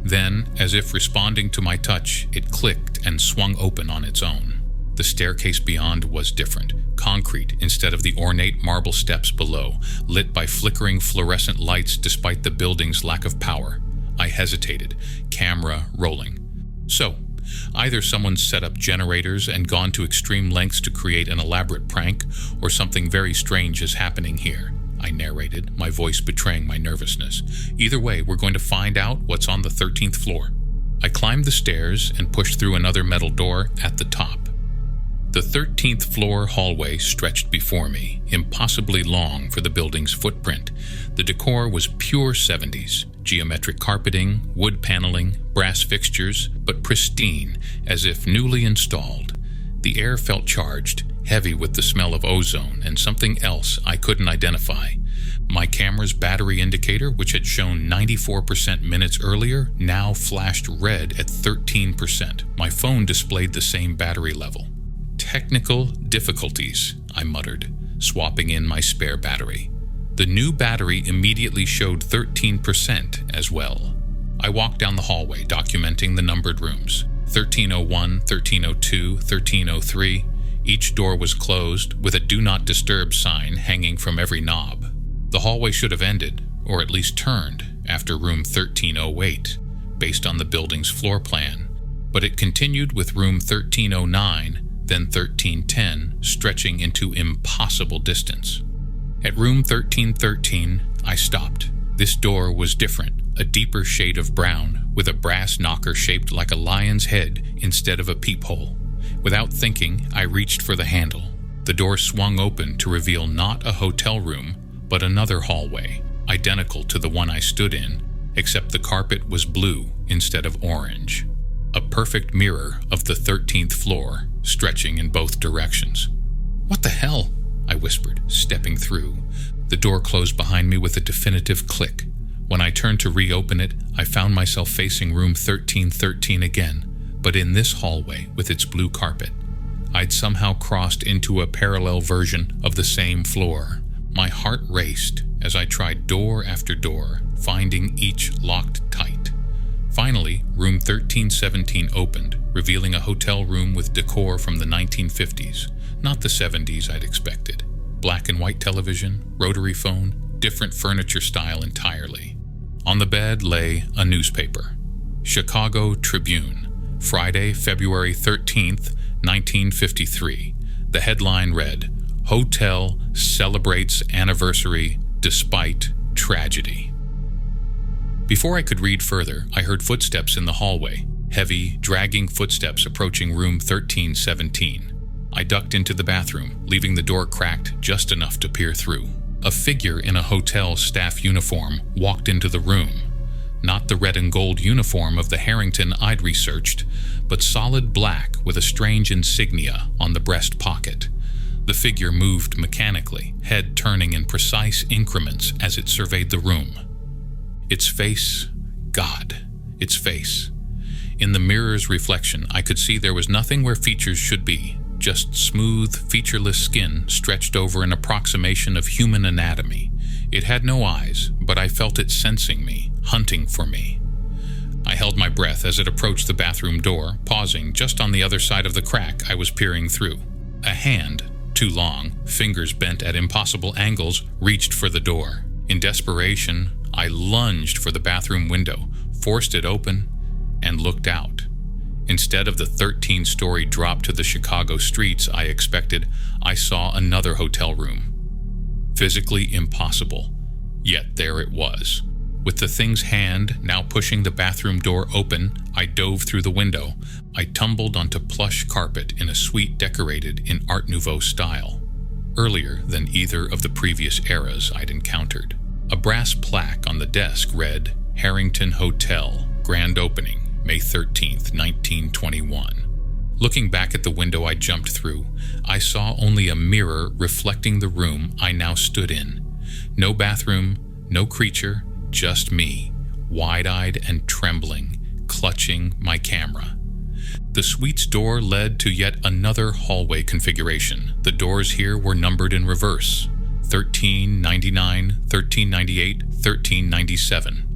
Then, as if responding to my touch, it clicked and swung open on its own. The staircase beyond was different, concrete instead of the ornate marble steps below, lit by flickering fluorescent lights despite the building's lack of power. I hesitated, camera rolling. So, either someone set up generators and gone to extreme lengths to create an elaborate prank, or something very strange is happening here, I narrated, my voice betraying my nervousness. Either way, we're going to find out what's on the 13th floor. I climbed the stairs and pushed through another metal door at the top. The 13th floor hallway stretched before me, impossibly long for the building's footprint. The decor was pure 70s, geometric carpeting, wood paneling, brass fixtures, but pristine, as if newly installed. The air felt charged, heavy with the smell of ozone and something else I couldn't identify. My camera's battery indicator, which had shown 94% minutes earlier, now flashed red at 13%. My phone displayed the same battery level. Technical difficulties, I muttered, swapping in my spare battery. The new battery immediately showed 13% as well. I walked down the hallway, documenting the numbered rooms. 1301, 1302, 1303. Each door was closed, with a Do Not Disturb sign hanging from every knob. The hallway should have ended, or at least turned, after room 1308, based on the building's floor plan. But it continued with room 1309, then 1310, stretching into impossible distance. At room 1313, I stopped. This door was different, a deeper shade of brown, with a brass knocker shaped like a lion's head instead of a peephole. Without thinking, I reached for the handle. The door swung open to reveal not a hotel room, but another hallway, identical to the one I stood in, except the carpet was blue instead of orange. A perfect mirror of the 13th floor, stretching in both directions. "What the hell?" I whispered, stepping through. The door closed behind me with a definitive click. When I turned to reopen it, I found myself facing room 1313 again, but in this hallway with its blue carpet. I'd somehow crossed into a parallel version of the same floor. My heart raced as I tried door after door, finding each locked tight. Finally, room 1317 opened, revealing a hotel room with decor from the 1950s, not the 70s I'd expected. Black and white television, rotary phone, different furniture style entirely. On the bed lay a newspaper. Chicago Tribune, Friday, February 13th, 1953. The headline read, "Hotel Celebrates Anniversary Despite Tragedy." Before I could read further, I heard footsteps in the hallway, heavy, dragging footsteps approaching room 1317. I ducked into the bathroom, leaving the door cracked just enough to peer through. A figure in a hotel staff uniform walked into the room. Not the red and gold uniform of the Harrington I'd researched, but solid black with a strange insignia on the breast pocket. The figure moved mechanically, head turning in precise increments as it surveyed the room. Its face, God, its face. In the mirror's reflection, I could see there was nothing where features should be, just smooth, featureless skin stretched over an approximation of human anatomy. It had no eyes, but I felt it sensing me, hunting for me. I held my breath as it approached the bathroom door, pausing just on the other side of the crack I was peering through. A hand, too long, fingers bent at impossible angles, reached for the door. In desperation, I lunged for the bathroom window, forced it open, and looked out. Instead of the 13-story drop to the Chicago streets I expected, I saw another hotel room. Physically impossible, yet there it was. With the thing's hand now pushing the bathroom door open, I dove through the window. I tumbled onto plush carpet in a suite decorated in Art Nouveau style, earlier than either of the previous eras I'd encountered. A brass plaque on the desk read, "Harrington Hotel, Grand Opening, May 13th, 1921. Looking back at the window I jumped through, I saw only a mirror reflecting the room I now stood in. No bathroom, no creature, just me, wide-eyed and trembling, clutching my camera. The suite's door led to yet another hallway configuration. The doors here were numbered in reverse, 1399, 1398, 1397.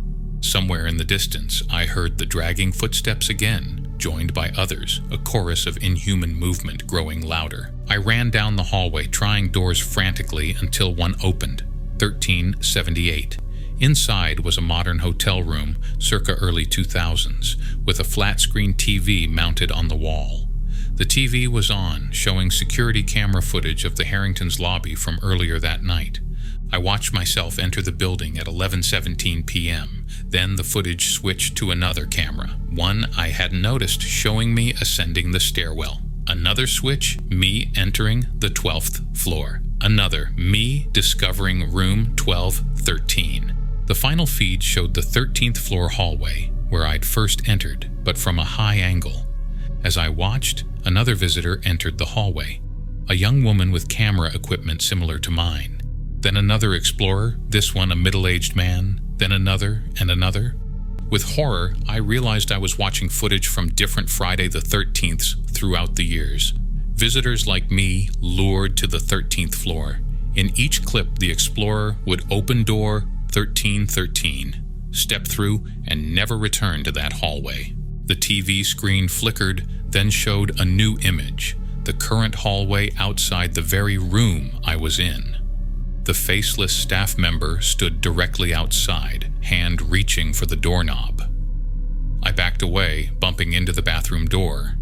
Somewhere in the distance, I heard the dragging footsteps again, joined by others, a chorus of inhuman movement growing louder. I ran down the hallway, trying doors frantically until one opened, 1378. Inside was a modern hotel room circa early 2000s, with a flat-screen TV mounted on the wall. The TV was on, showing security camera footage of the Harrington's lobby from earlier that night. I watched myself enter the building at 11:17 p.m. Then the footage switched to another camera, one I hadn't noticed, showing me ascending the stairwell. Another switch, me entering the 12th floor. Another, me discovering room 1213. The final feed showed the 13th floor hallway, where I'd first entered, but from a high angle. As I watched, another visitor entered the hallway, a young woman with camera equipment similar to mine. Then another explorer, this one a middle-aged man, then another and another. With horror, I realized I was watching footage from different Friday the 13ths throughout the years. Visitors like me lured to the 13th floor. In each clip, the explorer would open door 1313, step through, and never return to that hallway. The TV screen flickered, then showed a new image, the current hallway outside the very room I was in. The faceless staff member stood directly outside, hand reaching for the doorknob. I backed away, bumping into the bathroom door.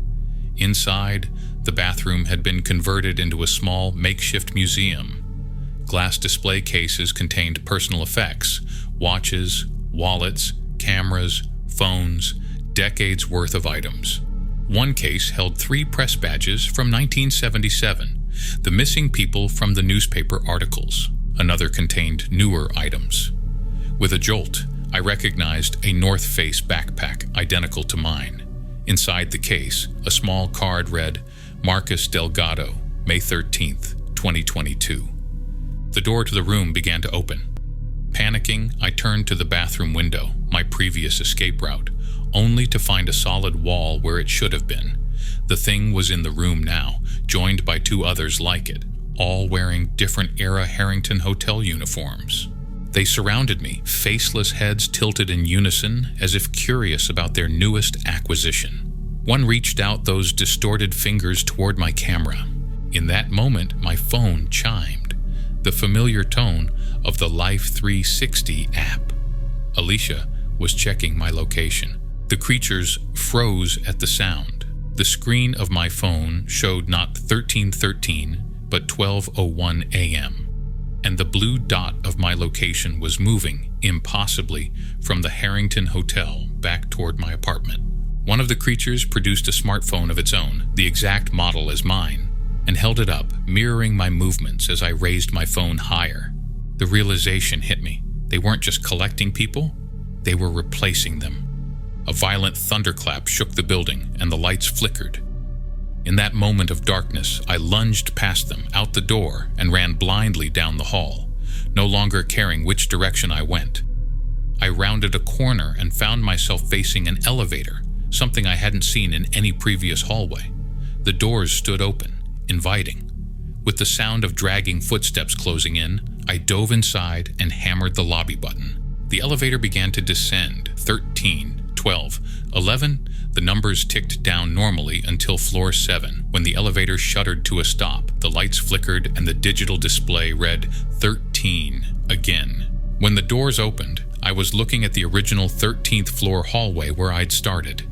Inside, the bathroom had been converted into a small makeshift museum. Glass display cases contained personal effects, watches, wallets, cameras, phones, decades worth of items. One case held 3 press badges from 1977, the missing people from the newspaper articles. Another contained newer items. With a jolt, I recognized a North Face backpack identical to mine. Inside the case, a small card read, Marcus Delgado, May 13th, 2022. The door to the room began to open. Panicking, I turned to the bathroom window, my previous escape route, only to find a solid wall where it should have been. The thing was in the room now, joined by 2 others like it, all wearing different era Harrington hotel uniforms. They surrounded me, faceless heads tilted in unison, as if curious about their newest acquisition. One reached out those distorted fingers toward my camera. In that moment, my phone chimed, the familiar tone of the Life 360 app. Alicia was checking my location. The creatures froze at the sound. The screen of my phone showed not 1313, but 12:01 a.m., and the blue dot of my location was moving, impossibly, from the Harrington Hotel back toward my apartment. One of the creatures produced a smartphone of its own, the exact model as mine, and held it up, mirroring my movements as I raised my phone higher. The realization hit me. They weren't just collecting people, they were replacing them. A violent thunderclap shook the building, and the lights flickered. In that moment of darkness, I lunged past them, out the door, and ran blindly down the hall, no longer caring which direction I went. I rounded a corner and found myself facing an elevator, something I hadn't seen in any previous hallway. The doors stood open, inviting. With the sound of dragging footsteps closing in, I dove inside and hammered the lobby button. The elevator began to descend, 13, 12, 11. The numbers ticked down normally until floor 7, when the elevator shuddered to a stop, the lights flickered, and the digital display read 13 again. When the doors opened, I was looking at the original 13th floor hallway where I'd started.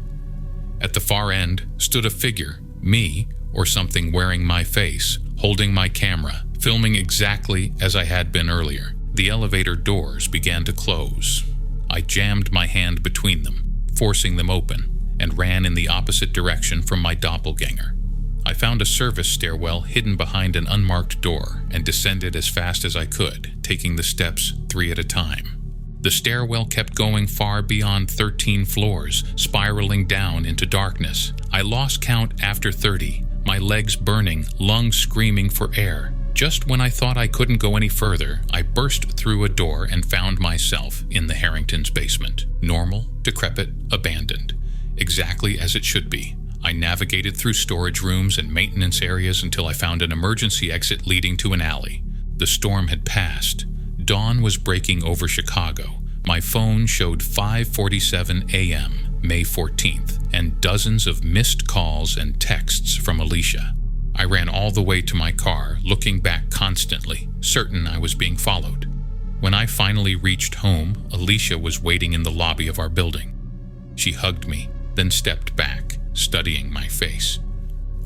At the far end stood a figure, me, or something wearing my face, holding my camera, filming exactly as I had been earlier. The elevator doors began to close. I jammed my hand between them, forcing them open, and ran in the opposite direction from my doppelganger. I found a service stairwell hidden behind an unmarked door and descended as fast as I could, taking the steps 3 at a time. The stairwell kept going far beyond 13 floors, spiraling down into darkness. I lost count after 30, my legs burning, lungs screaming for air. Just when I thought I couldn't go any further, I burst through a door and found myself in the Harrington's basement. Normal, decrepit, abandoned. Exactly as it should be. I navigated through storage rooms and maintenance areas until I found an emergency exit leading to an alley. The storm had passed. Dawn was breaking over Chicago. My phone showed 5:47 a.m., May 14th, and dozens of missed calls and texts from Alicia. I ran all the way to my car, looking back constantly, certain I was being followed. When I finally reached home, Alicia was waiting in the lobby of our building. She hugged me, then stepped back, studying my face.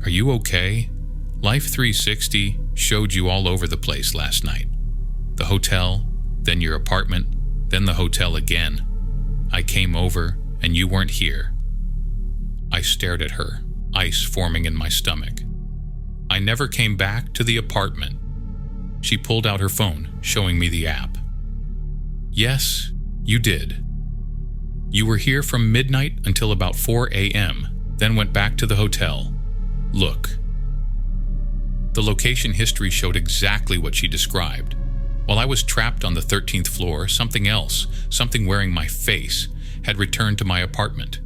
"Are you okay? Life 360 showed you all over the place last night. The hotel, then your apartment, then the hotel again. I came over, and you weren't here." I stared at her, ice forming in my stomach. "I never came back to the apartment." She pulled out her phone, showing me the app. "Yes, you did. You were here from midnight until about 4 a.m., then went back to the hotel. Look." The location history showed exactly what she described. While I was trapped on the 13th floor, something else, something wearing my face, had returned to my apartment.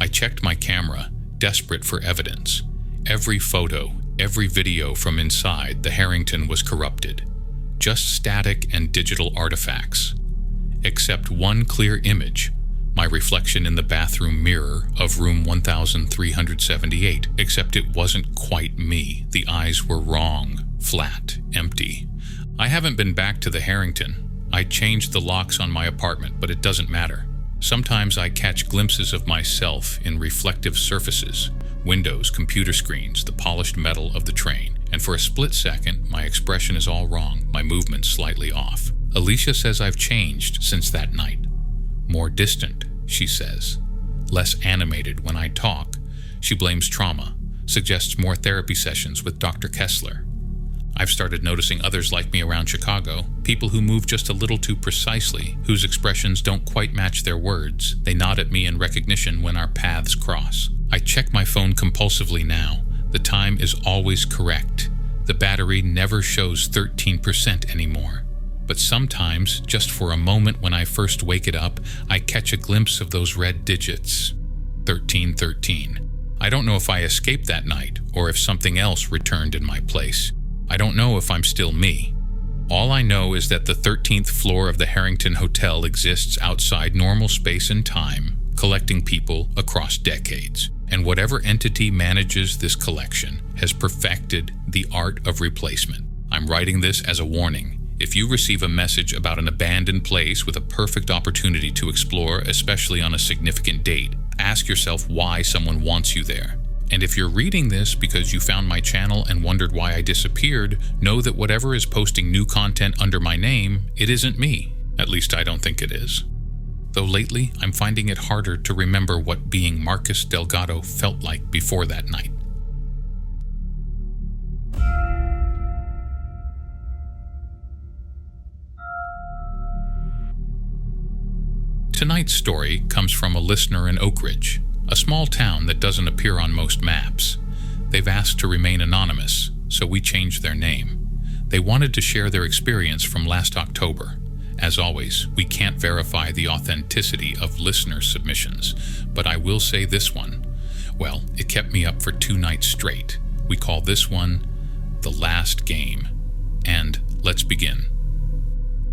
I checked my camera, desperate for evidence. Every photo, every video from inside the Harrington was corrupted. Just static and digital artifacts. Except one clear image, my reflection in the bathroom mirror of room 1378, except it wasn't quite me. The eyes were wrong, flat, empty. I haven't been back to the Harrington. I changed the locks on my apartment, but it doesn't matter. Sometimes I catch glimpses of myself in reflective surfaces, windows, computer screens, the polished metal of the train, and for a split second, my expression is all wrong, my movement slightly off. Alicia says I've changed since that night. More distant, she says. Less animated when I talk. She blames trauma, suggests more therapy sessions with Dr. Kessler. I've started noticing others like me around Chicago, people who move just a little too precisely, whose expressions don't quite match their words. They nod at me in recognition when our paths cross. I check my phone compulsively now. The time is always correct. The battery never shows 13% anymore. But sometimes, just for a moment when I first wake it up, I catch a glimpse of those red digits. 1313. I don't know if I escaped that night, or if something else returned in my place. I don't know if I'm still me. All I know is that the 13th floor of the Harrington Hotel exists outside normal space and time, collecting people across decades. And whatever entity manages this collection has perfected the art of replacement. I'm writing this as a warning. If you receive a message about an abandoned place with a perfect opportunity to explore, especially on a significant date, ask yourself why someone wants you there. And if you're reading this because you found my channel and wondered why I disappeared, know that whatever is posting new content under my name, it isn't me. At least I don't think it is. Though lately, I'm finding it harder to remember what being Marcus Delgado felt like before that night. Tonight's story comes from a listener in Oak Ridge, a small town that doesn't appear on most maps. They've asked to remain anonymous, so we changed their name. They wanted to share their experience from last October. As always, we can't verify the authenticity of listener submissions, but I will say this one. Well, it kept me up for 2 nights straight. We call this one The Last Game. And let's begin.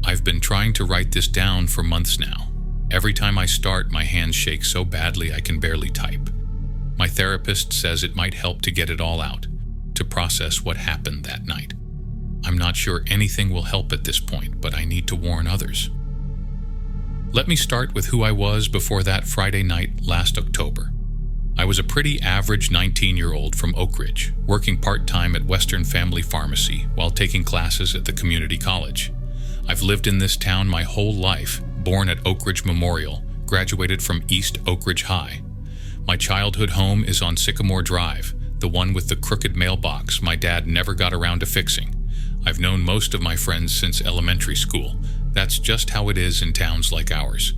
I've been trying to write this down for months now. Every time I start, my hands shake so badly I can barely type. My therapist says it might help to get it all out, to process what happened that night. I'm not sure anything will help at this point, but I need to warn others. Let me start with who I was before that Friday night last October. I was a pretty average 19-year-old from Oak Ridge, working part-time at Western Family Pharmacy while taking classes at the community college. I've lived in this town my whole life, born at Oak Ridge Memorial, graduated from East Oak Ridge High. My childhood home is on Sycamore Drive, the one with the crooked mailbox my dad never got around to fixing. I've known most of my friends since elementary school. That's just how it is in towns like ours.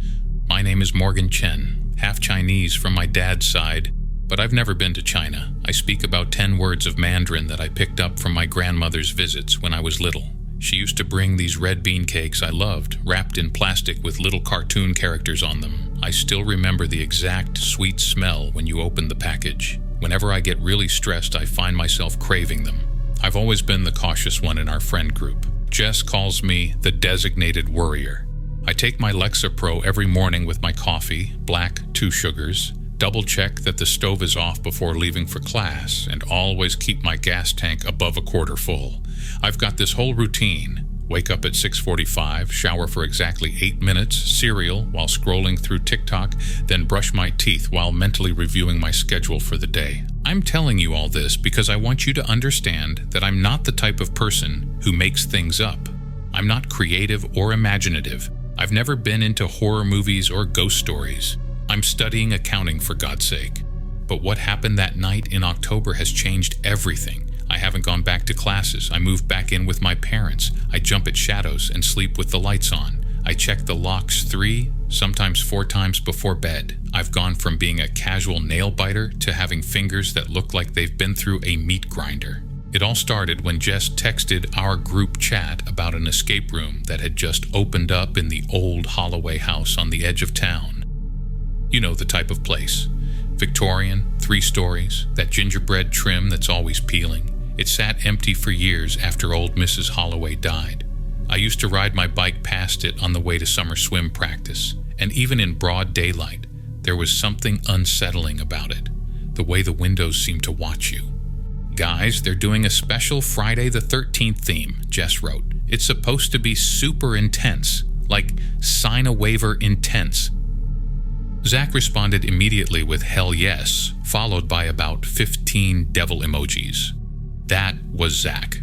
My name is Morgan Chen, half Chinese from my dad's side, but I've never been to China. I speak about 10 words of Mandarin that I picked up from my grandmother's visits when I was little. She used to bring these red bean cakes I loved, wrapped in plastic with little cartoon characters on them. I still remember the exact sweet smell when you open the package. Whenever I get really stressed, I find myself craving them. I've always been the cautious one in our friend group. Jess calls me the designated worrier. I take my Lexapro every morning with my coffee, black, 2 sugars, double check that the stove is off before leaving for class, and always keep my gas tank above a quarter full. I've got this whole routine, Wake up at 6:45, shower for exactly 8 minutes, cereal while scrolling through TikTok, then brush my teeth while mentally reviewing my schedule for the day. I'm telling you all this because I want you to understand that I'm not the type of person who makes things up. I'm not creative or imaginative. I've never been into horror movies or ghost stories. I'm studying accounting, for God's sake. But what happened that night in October has changed everything. I haven't gone back to classes. I moved back in with my parents. I jump at shadows and sleep with the lights on. I check the locks 3, sometimes 4 times before bed. I've gone from being a casual nail biter to having fingers that look like they've been through a meat grinder. It all started when Jess texted our group chat about an escape room that had just opened up in the old Holloway house on the edge of town. You know the type of place. Victorian, 3 stories, that gingerbread trim that's always peeling. It sat empty for years after old Mrs. Holloway died. I used to ride my bike past it on the way to summer swim practice, and even in broad daylight, there was something unsettling about it, the way the windows seemed to watch you. Guys, they're doing a special Friday the 13th theme, Jess wrote. It's supposed to be super intense, like sign a waiver intense. Zach responded immediately with hell yes, followed by about 15 devil emojis. That was Zach,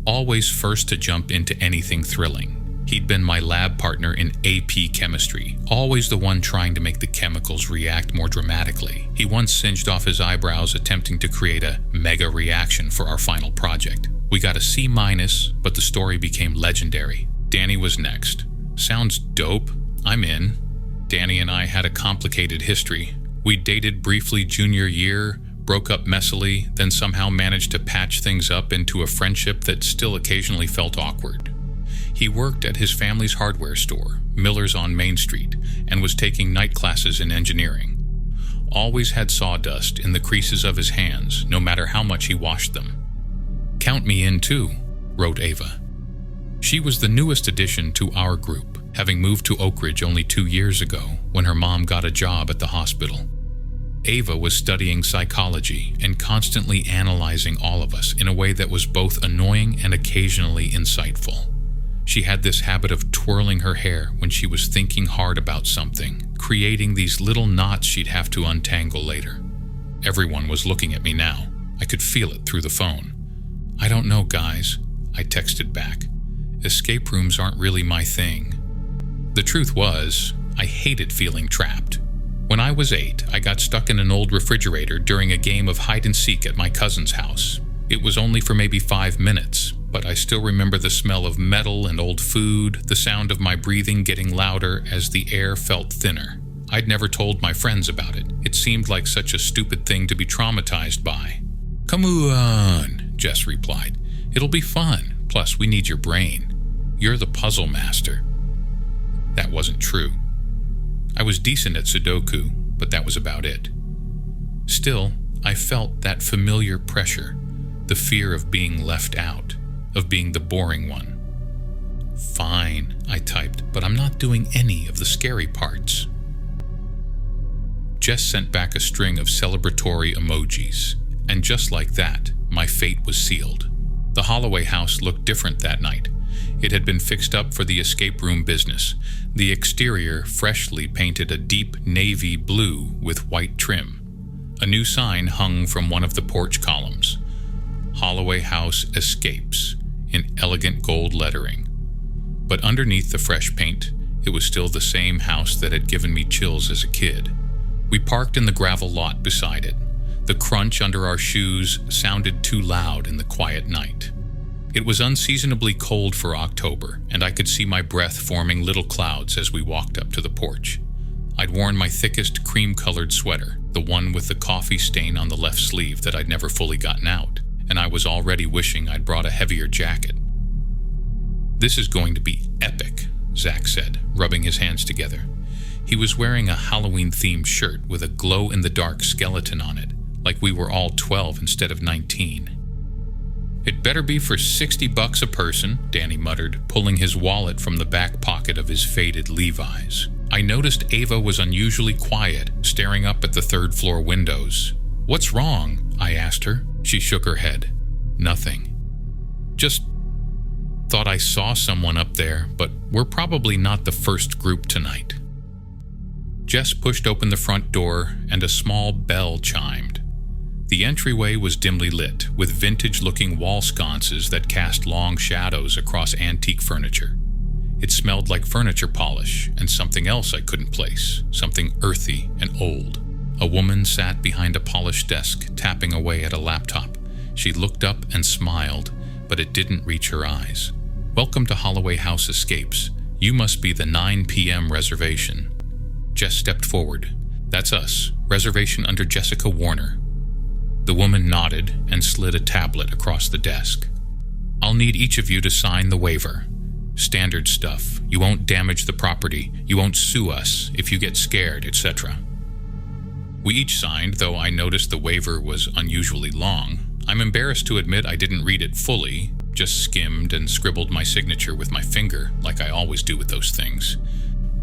always first to jump into anything thrilling. He'd been my lab partner in AP chemistry, always the one trying to make the chemicals react more dramatically. He once singed off his eyebrows attempting to create a mega reaction for our final project. We got a C-, but the story became legendary. Danny was next. Sounds dope. I'm in. Danny and I had a complicated history. We dated briefly junior year, broke up messily, then somehow managed to patch things up into a friendship that still occasionally felt awkward. He worked at his family's hardware store, Miller's on Main Street, and was taking night classes in engineering. Always had sawdust in the creases of his hands, no matter how much he washed them. "Count me in too," wrote Ava. She was the newest addition to our group, having moved to Oak Ridge only 2 years ago when her mom got a job at the hospital. Ava was studying psychology and constantly analyzing all of us in a way that was both annoying and occasionally insightful. She had this habit of twirling her hair when she was thinking hard about something, creating these little knots she'd have to untangle later. Everyone was looking at me now. I could feel it through the phone. "I don't know, guys," I texted back. "Escape rooms aren't really my thing." The truth was, I hated feeling trapped. When I was 8, I got stuck in an old refrigerator during a game of hide-and-seek at my cousin's house. It was only for maybe 5 minutes, but I still remember the smell of metal and old food, the sound of my breathing getting louder as the air felt thinner. I'd never told my friends about it. It seemed like such a stupid thing to be traumatized by. "Come on," Jess replied. "It'll be fun. Plus, we need your brain. You're the puzzle master." That wasn't true. I was decent at Sudoku, but that was about it. Still, I felt that familiar pressure, the fear of being left out, of being the boring one. "Fine," I typed, "but I'm not doing any of the scary parts." Jess sent back a string of celebratory emojis, and just like that, my fate was sealed. The Holloway house looked different that night. It had been fixed up for the escape room business. The exterior freshly painted a deep navy blue with white trim. A new sign hung from one of the porch columns. "Holloway House Escapes," in elegant gold lettering. But underneath the fresh paint, it was still the same house that had given me chills as a kid. We parked in the gravel lot beside it. The crunch under our shoes sounded too loud in the quiet night. It was unseasonably cold for October, and I could see my breath forming little clouds as we walked up to the porch. I'd worn my thickest cream-colored sweater, the one with the coffee stain on the left sleeve that I'd never fully gotten out, and I was already wishing I'd brought a heavier jacket. "This is going to be epic," Zach said, rubbing his hands together. He was wearing a Halloween-themed shirt with a glow-in-the-dark skeleton on it, like we were all 12 instead of 19. "It better be for $60 a person," Danny muttered, pulling his wallet from the back pocket of his faded Levi's. I noticed Ava was unusually quiet, staring up at the third-floor windows. "What's wrong?" I asked her. She shook her head. "Nothing. Just Thought I saw someone up there, but we're probably not the first group tonight." Jess pushed open the front door and a small bell chimed. The entryway was dimly lit, with vintage-looking wall sconces that cast long shadows across antique furniture. It smelled like furniture polish and something else I couldn't place, something earthy and old. A woman sat behind a polished desk, tapping away at a laptop. She looked up and smiled, but it didn't reach her eyes. "Welcome to Holloway House Escapes. You must be the 9 p.m. reservation." Jess stepped forward. "That's us. Reservation under Jessica Warner." The woman nodded and slid a tablet across the desk. "I'll need each of you to sign the waiver. Standard stuff. You won't damage the property. You won't sue us if you get scared, etc." We each signed, though I noticed the waiver was unusually long. I'm embarrassed to admit I didn't read it fully, just skimmed and scribbled my signature with my finger, like I always do with those things.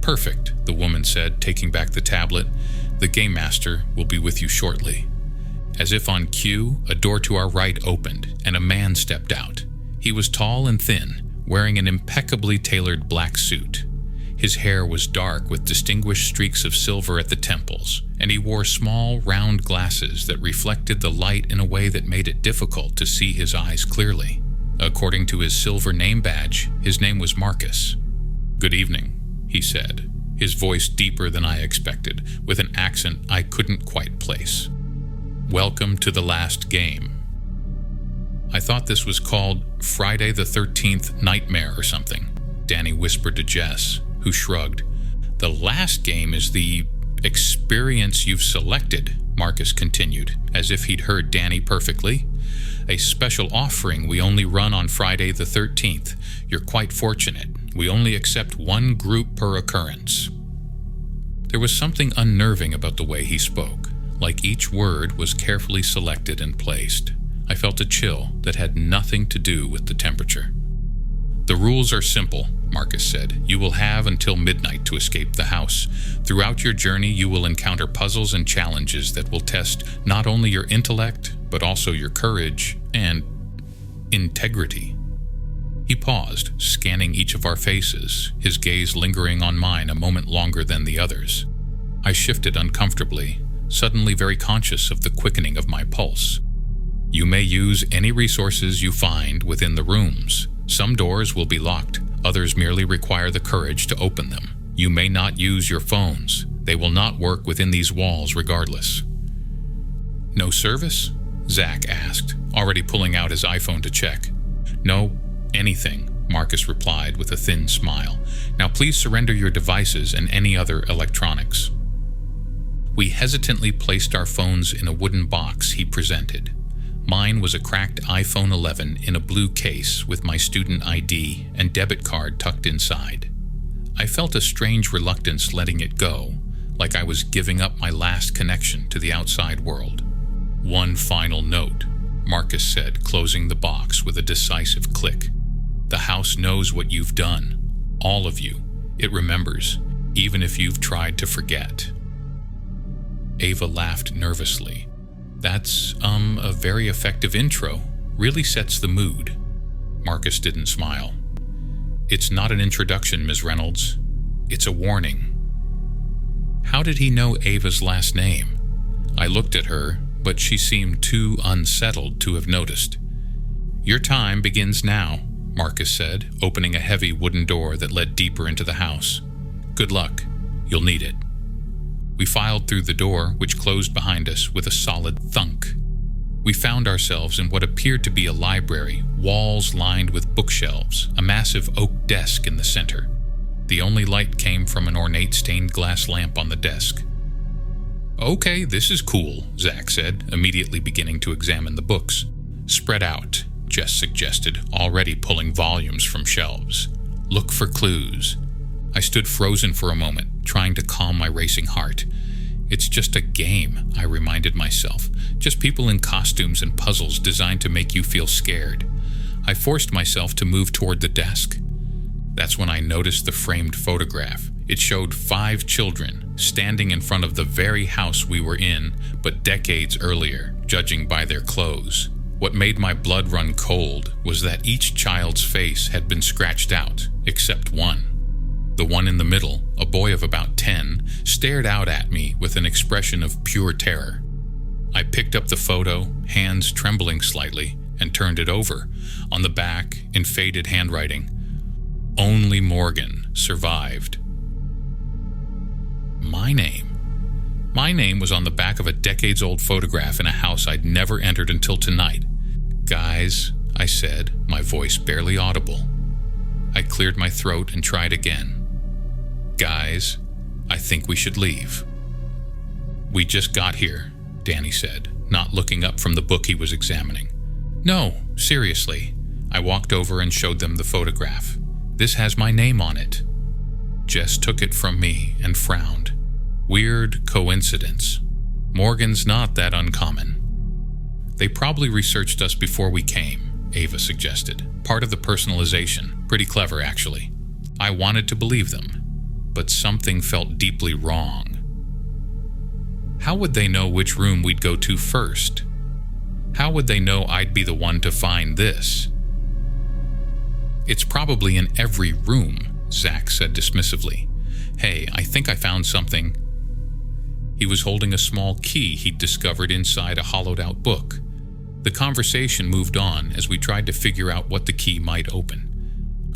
"Perfect," the woman said, taking back the tablet. "The game master will be with you shortly." As if on cue, a door to our right opened, and a man stepped out. He was tall and thin, wearing an impeccably tailored black suit. His hair was dark with distinguished streaks of silver at the temples, and he wore small, round glasses that reflected the light in a way that made it difficult to see his eyes clearly. According to his silver name badge, his name was Marcus. "Good evening," he said, his voice deeper than I expected, with an accent I couldn't quite place. "Welcome to the last game." I thought this was called Friday the 13th Nightmare or something, Danny whispered to Jess, who shrugged. "The last game is the experience you've selected," Marcus continued, as if he'd heard Danny perfectly. "A special offering we only run on Friday the 13th. You're quite fortunate. We only accept one group per occurrence." There was something unnerving about the way he spoke, like each word was carefully selected and placed. I felt a chill that had nothing to do with the temperature. "The rules are simple," Marcus said. "You will have until midnight to escape the house. Throughout your journey, you will encounter puzzles and challenges that will test not only your intellect, but also your courage and integrity." He paused, scanning each of our faces, his gaze lingering on mine a moment longer than the others. I shifted uncomfortably, suddenly very conscious of the quickening of my pulse. "You may use any resources you find within the rooms. Some doors will be locked, others merely require the courage to open them. You may not use your phones. They will not work within these walls regardless." "No service?" Zach asked, already pulling out his iPhone to check. "No, anything," Marcus replied with a thin smile. "Now please surrender your devices and any other electronics." We hesitantly placed our phones in a wooden box he presented. Mine was a cracked iPhone 11 in a blue case with my student ID and debit card tucked inside. I felt a strange reluctance letting it go, like I was giving up my last connection to the outside world. "One final note," Marcus said, closing the box with a decisive click. "The house knows what you've done. All of you. It remembers, even if you've tried to forget." Ava laughed nervously. "That's, a very effective intro. Really sets the mood." Marcus didn't smile. "It's not an introduction, Ms. Reynolds. It's a warning." How did he know Ava's last name? I looked at her, but she seemed too unsettled to have noticed. "Your time begins now," Marcus said, opening a heavy wooden door that led deeper into the house. "Good luck. You'll need it." We filed through the door, which closed behind us with a solid thunk. We found ourselves in what appeared to be a library, walls lined with bookshelves, a massive oak desk in the center. The only light came from an ornate stained glass lamp on the desk. "Okay, this is cool," Zach said, immediately beginning to examine the books. "Spread out," Jess suggested, already pulling volumes from shelves. "Look for clues." I stood frozen for a moment, trying to calm my racing heart. "It's just a game," I reminded myself. "Just people in costumes and puzzles designed to make you feel scared." I forced myself to move toward the desk. That's when I noticed the framed photograph. It showed 5 children standing in front of the very house we were in, but decades earlier, judging by their clothes. What made my blood run cold was that each child's face had been scratched out, except one. The one in the middle, a boy of about 10, stared out at me with an expression of pure terror. I picked up the photo, hands trembling slightly, and turned it over. On the back, in faded handwriting, "Only Morgan survived." My name. My name was on the back of a decades-old photograph in a house I'd never entered until tonight. "Guys," I said, my voice barely audible. I cleared my throat and tried again. "Guys, I think we should leave." "We just got here," Danny said, not looking up from the book he was examining. "No, seriously." I walked over and showed them the photograph. "This has my name on it." Jess took it from me and frowned. "Weird coincidence. Morgan's not that uncommon." "They probably researched us before we came," Ava suggested. "Part of the personalization. Pretty clever, actually." I wanted to believe them, but something felt deeply wrong. How would they know which room we'd go to first? How would they know I'd be the one to find this? "It's probably in every room," Zach said dismissively. "Hey, I think I found something." He was holding a small key he'd discovered inside a hollowed-out book. The conversation moved on as we tried to figure out what the key might open.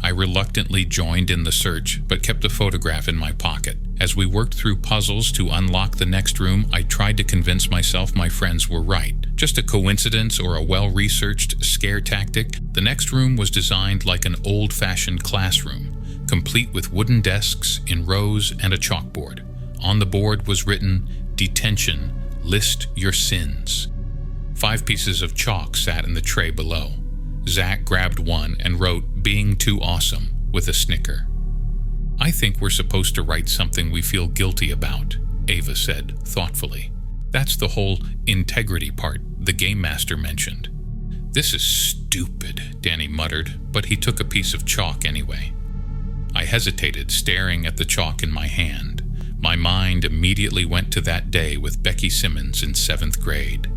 I reluctantly joined in the search, but kept the photograph in my pocket. As we worked through puzzles to unlock the next room, I tried to convince myself my friends were right. Just a coincidence or a well-researched scare tactic? The next room was designed like an old-fashioned classroom, complete with wooden desks in rows and a chalkboard. On the board was written, "Detention, list your sins." 5 pieces of chalk sat in the tray below. Zach grabbed one and wrote, "Being too awesome," with a snicker. "I think we're supposed to write something we feel guilty about," Ava said thoughtfully. "That's the whole integrity part the game master mentioned." "This is stupid," Danny muttered, but he took a piece of chalk anyway. I hesitated, staring at the chalk in my hand. My mind immediately went to that day with Becky Simmons in 7th grade.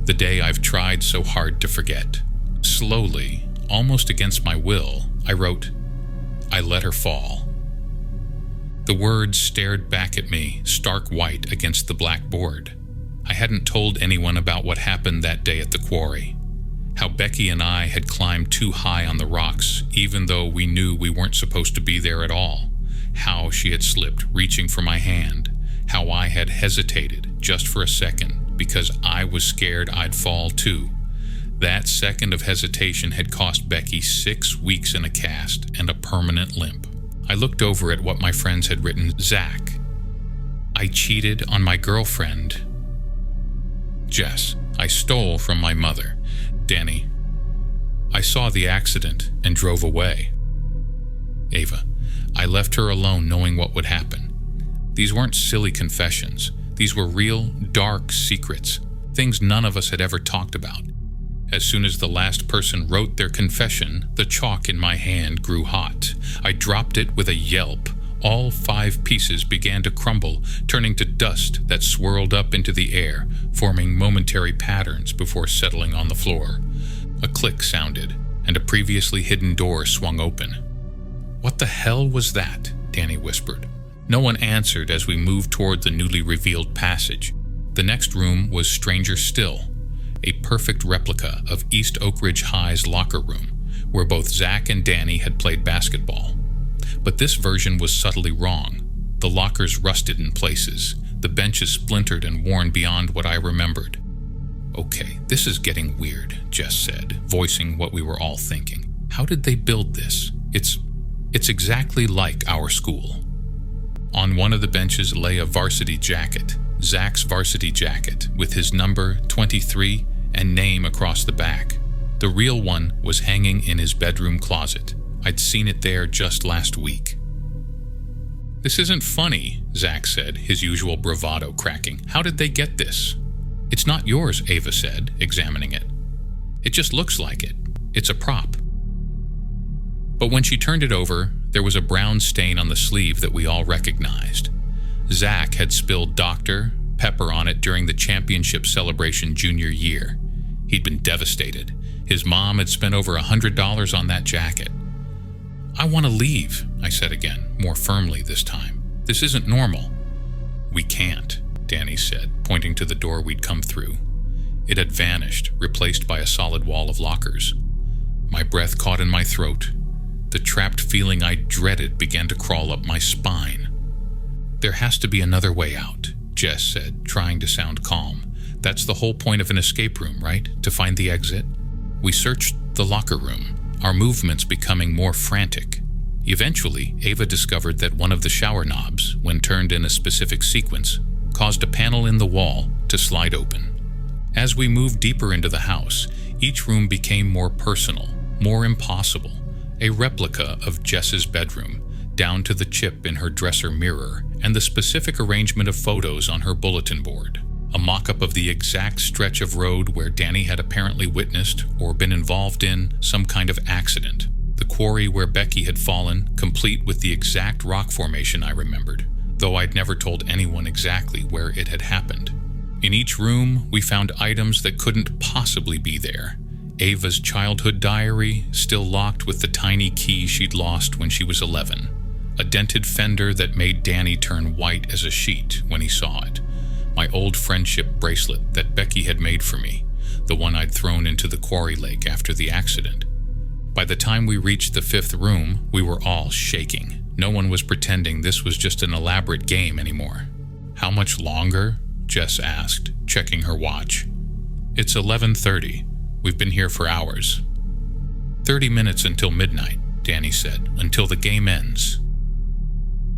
The day I've tried so hard to forget. Slowly, almost against my will, I wrote, "I let her fall." The words stared back at me, stark white against the black board. I hadn't told anyone about what happened that day at the quarry. How Becky and I had climbed too high on the rocks, even though we knew we weren't supposed to be there at all. How she had slipped, reaching for my hand. How I had hesitated, just for a second, because I was scared I'd fall too. That second of hesitation had cost Becky 6 weeks in a cast and a permanent limp. I looked over at what my friends had written. "Zach, I cheated on my girlfriend." Jess, "I stole from my mother." Danny, "I saw the accident and drove away." Ava, "I left her alone knowing what would happen." These weren't silly confessions. These were real, dark secrets, things none of us had ever talked about. As soon as the last person wrote their confession, the chalk in my hand grew hot. I dropped it with a yelp. All 5 pieces began to crumble, turning to dust that swirled up into the air, forming momentary patterns before settling on the floor. A click sounded, and a previously hidden door swung open. "What the hell was that?" Danny whispered. No one answered as we moved toward the newly revealed passage. The next room was stranger still. A perfect replica of East Oak Ridge High's locker room, where both Zach and Danny had played basketball. But this version was subtly wrong. The lockers rusted in places, the benches splintered and worn beyond what I remembered. "Okay, this is getting weird," Jess said, voicing what we were all thinking. "How did they build this? It's exactly like our school." On one of the benches lay a varsity jacket, Zach's varsity jacket, with his number 23 and name across the back. The real one was hanging in his bedroom closet. I'd seen it there just last week. "This isn't funny," Zach said, his usual bravado cracking. "How did they get this?" "It's not yours," Ava said, examining it. "It just looks like it. It's a prop." But when she turned it over, there was a brown stain on the sleeve that we all recognized. Zach had spilled Dr. Pepper on it during the championship celebration junior year. He'd been devastated. His mom had spent over $100 on that jacket. "I want to leave," I said again, more firmly this time. "This isn't normal." "We can't," Danny said, pointing to the door we'd come through. It had vanished, replaced by a solid wall of lockers. My breath caught in my throat. The trapped feeling I dreaded began to crawl up my spine. "There has to be another way out," Jess said, trying to sound calm. "That's the whole point of an escape room, right? To find the exit?" We searched the locker room, our movements becoming more frantic. Eventually, Ava discovered that one of the shower knobs, when turned in a specific sequence, caused a panel in the wall to slide open. As we moved deeper into the house, each room became more personal, more impossible, a replica of Jess's bedroom, down to the chip in her dresser mirror and the specific arrangement of photos on her bulletin board. A mock-up of the exact stretch of road where Danny had apparently witnessed or been involved in some kind of accident. The quarry where Becky had fallen, complete with the exact rock formation I remembered, though I'd never told anyone exactly where it had happened. In each room, we found items that couldn't possibly be there. Ava's childhood diary, still locked with the tiny key she'd lost when she was 11. A dented fender that made Danny turn white as a sheet when he saw it. My old friendship bracelet that Becky had made for me, the one I'd thrown into the quarry lake after the accident. By the time we reached the 5th room, we were all shaking. No one was pretending this was just an elaborate game anymore. "How much longer?" Jess asked, checking her watch. "It's 11:30. We've been here for hours." 30 minutes until midnight, Danny said, "until the game ends."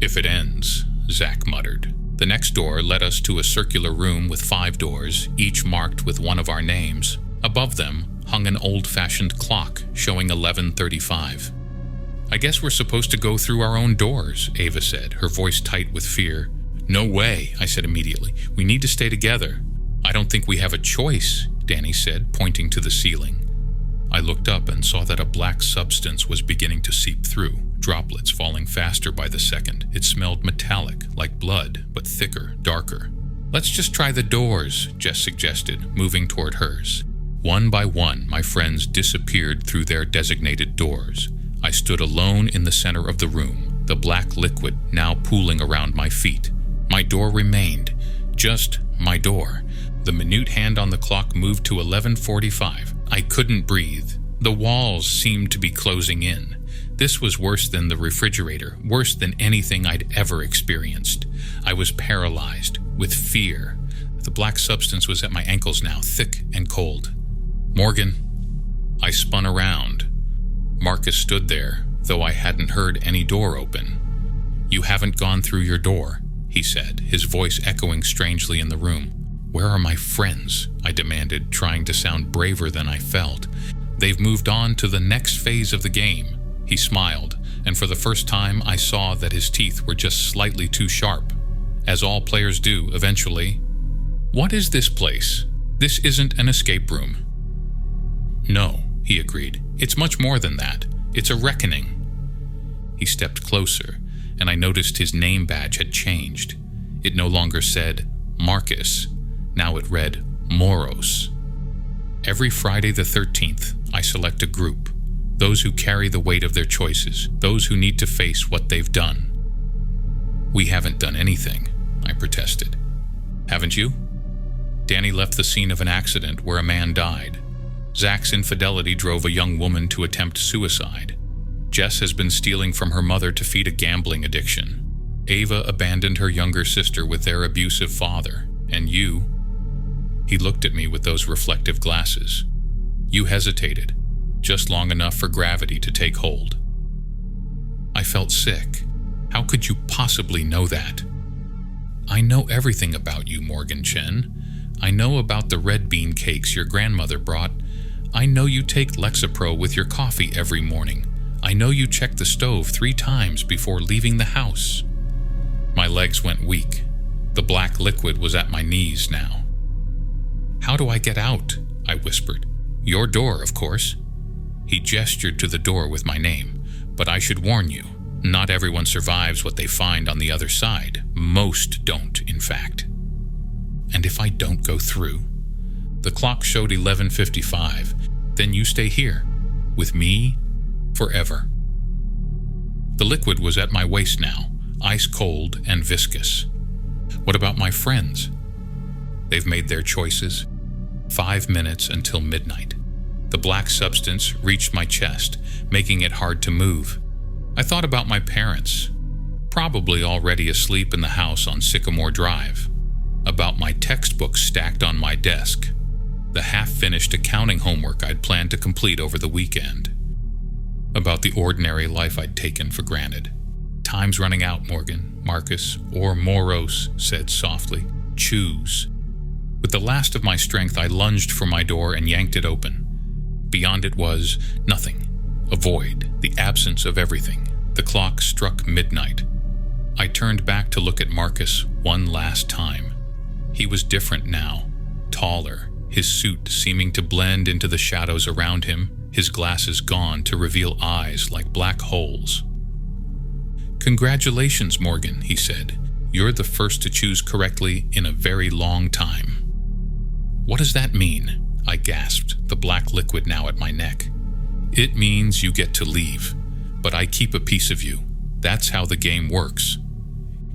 "If it ends," Zach muttered. The next door led us to a circular room with 5 doors, each marked with one of our names. Above them hung an old-fashioned clock showing 11:35. "I guess we're supposed to go through our own doors," Ava said, her voice tight with fear. "No way," I said immediately. "We need to stay together." "I don't think we have a choice," Danny said, pointing to the ceiling. I looked up and saw that a black substance was beginning to seep through, droplets falling faster by the second. It smelled metallic, like blood, but thicker, darker. "Let's just try the doors," Jess suggested, moving toward hers. One by one, my friends disappeared through their designated doors. I stood alone in the center of the room, the black liquid now pooling around my feet. My door remained, just my door. The minute hand on the clock moved to 11:45. I couldn't breathe. The walls seemed to be closing in. This was worse than the refrigerator, worse than anything I'd ever experienced. I was paralyzed with fear. The black substance was at my ankles now, thick and cold. "Morgan." I spun around. Marcus stood there, though I hadn't heard any door open. "You haven't gone through your door," he said, his voice echoing strangely in the room. "Where are my friends?" I demanded, trying to sound braver than I felt. "They've moved on to the next phase of the game." He smiled, and for the first time I saw that his teeth were just slightly too sharp, as all players do eventually. "What is this place? This isn't an escape room." "No," he agreed. "It's much more than that. It's a reckoning." He stepped closer, and I noticed his name badge had changed. It no longer said Marcus. Now it read Moros. Every Friday the 13th, I select a group. Those who carry the weight of their choices. Those who need to face what they've done. "We haven't done anything," I protested. "Haven't you?" Danny left the scene of an accident where a man died. Zach's infidelity drove a young woman to attempt suicide. Jess has been stealing from her mother to feed a gambling addiction. Ava abandoned her younger sister with their abusive father. And you... He looked at me with those reflective glasses. "You hesitated, just long enough for gravity to take hold." I felt sick. How could you possibly know that? "I know everything about you, Morgan Chen. I know about the red bean cakes your grandmother brought. I know you take Lexapro with your coffee every morning. I know you check the stove 3 times before leaving the house." My legs went weak. The black liquid was at my knees now. "How do I get out?" I whispered. "Your door, of course." He gestured to the door with my name. "But I should warn you, not everyone survives what they find on the other side. Most don't, in fact." "And if I don't go through?" The clock showed 11:55. then you stay here, with me, forever. The liquid was at my waist now, ice cold and viscous. What about my friends? They've made their choices. 5 minutes until midnight. The black substance reached my chest, making it hard to move. I thought about my parents, probably already asleep in the house on Sycamore Drive. About my textbooks stacked on my desk. The half-finished accounting homework I'd planned to complete over the weekend. About the ordinary life I'd taken for granted. Time's running out, Morgan, Marcus, or Moros said softly. Choose. With the last of my strength, I lunged for my door and yanked it open. Beyond it was nothing. A void, the absence of everything. The clock struck midnight. I turned back to look at Marcus one last time. He was different now, taller, his suit seeming to blend into the shadows around him, his glasses gone to reveal eyes like black holes. Congratulations, Morgan, he said. You're the first to choose correctly in a very long time. What does that mean? I gasped, the black liquid now at my neck. It means you get to leave, but I keep a piece of you. That's how the game works.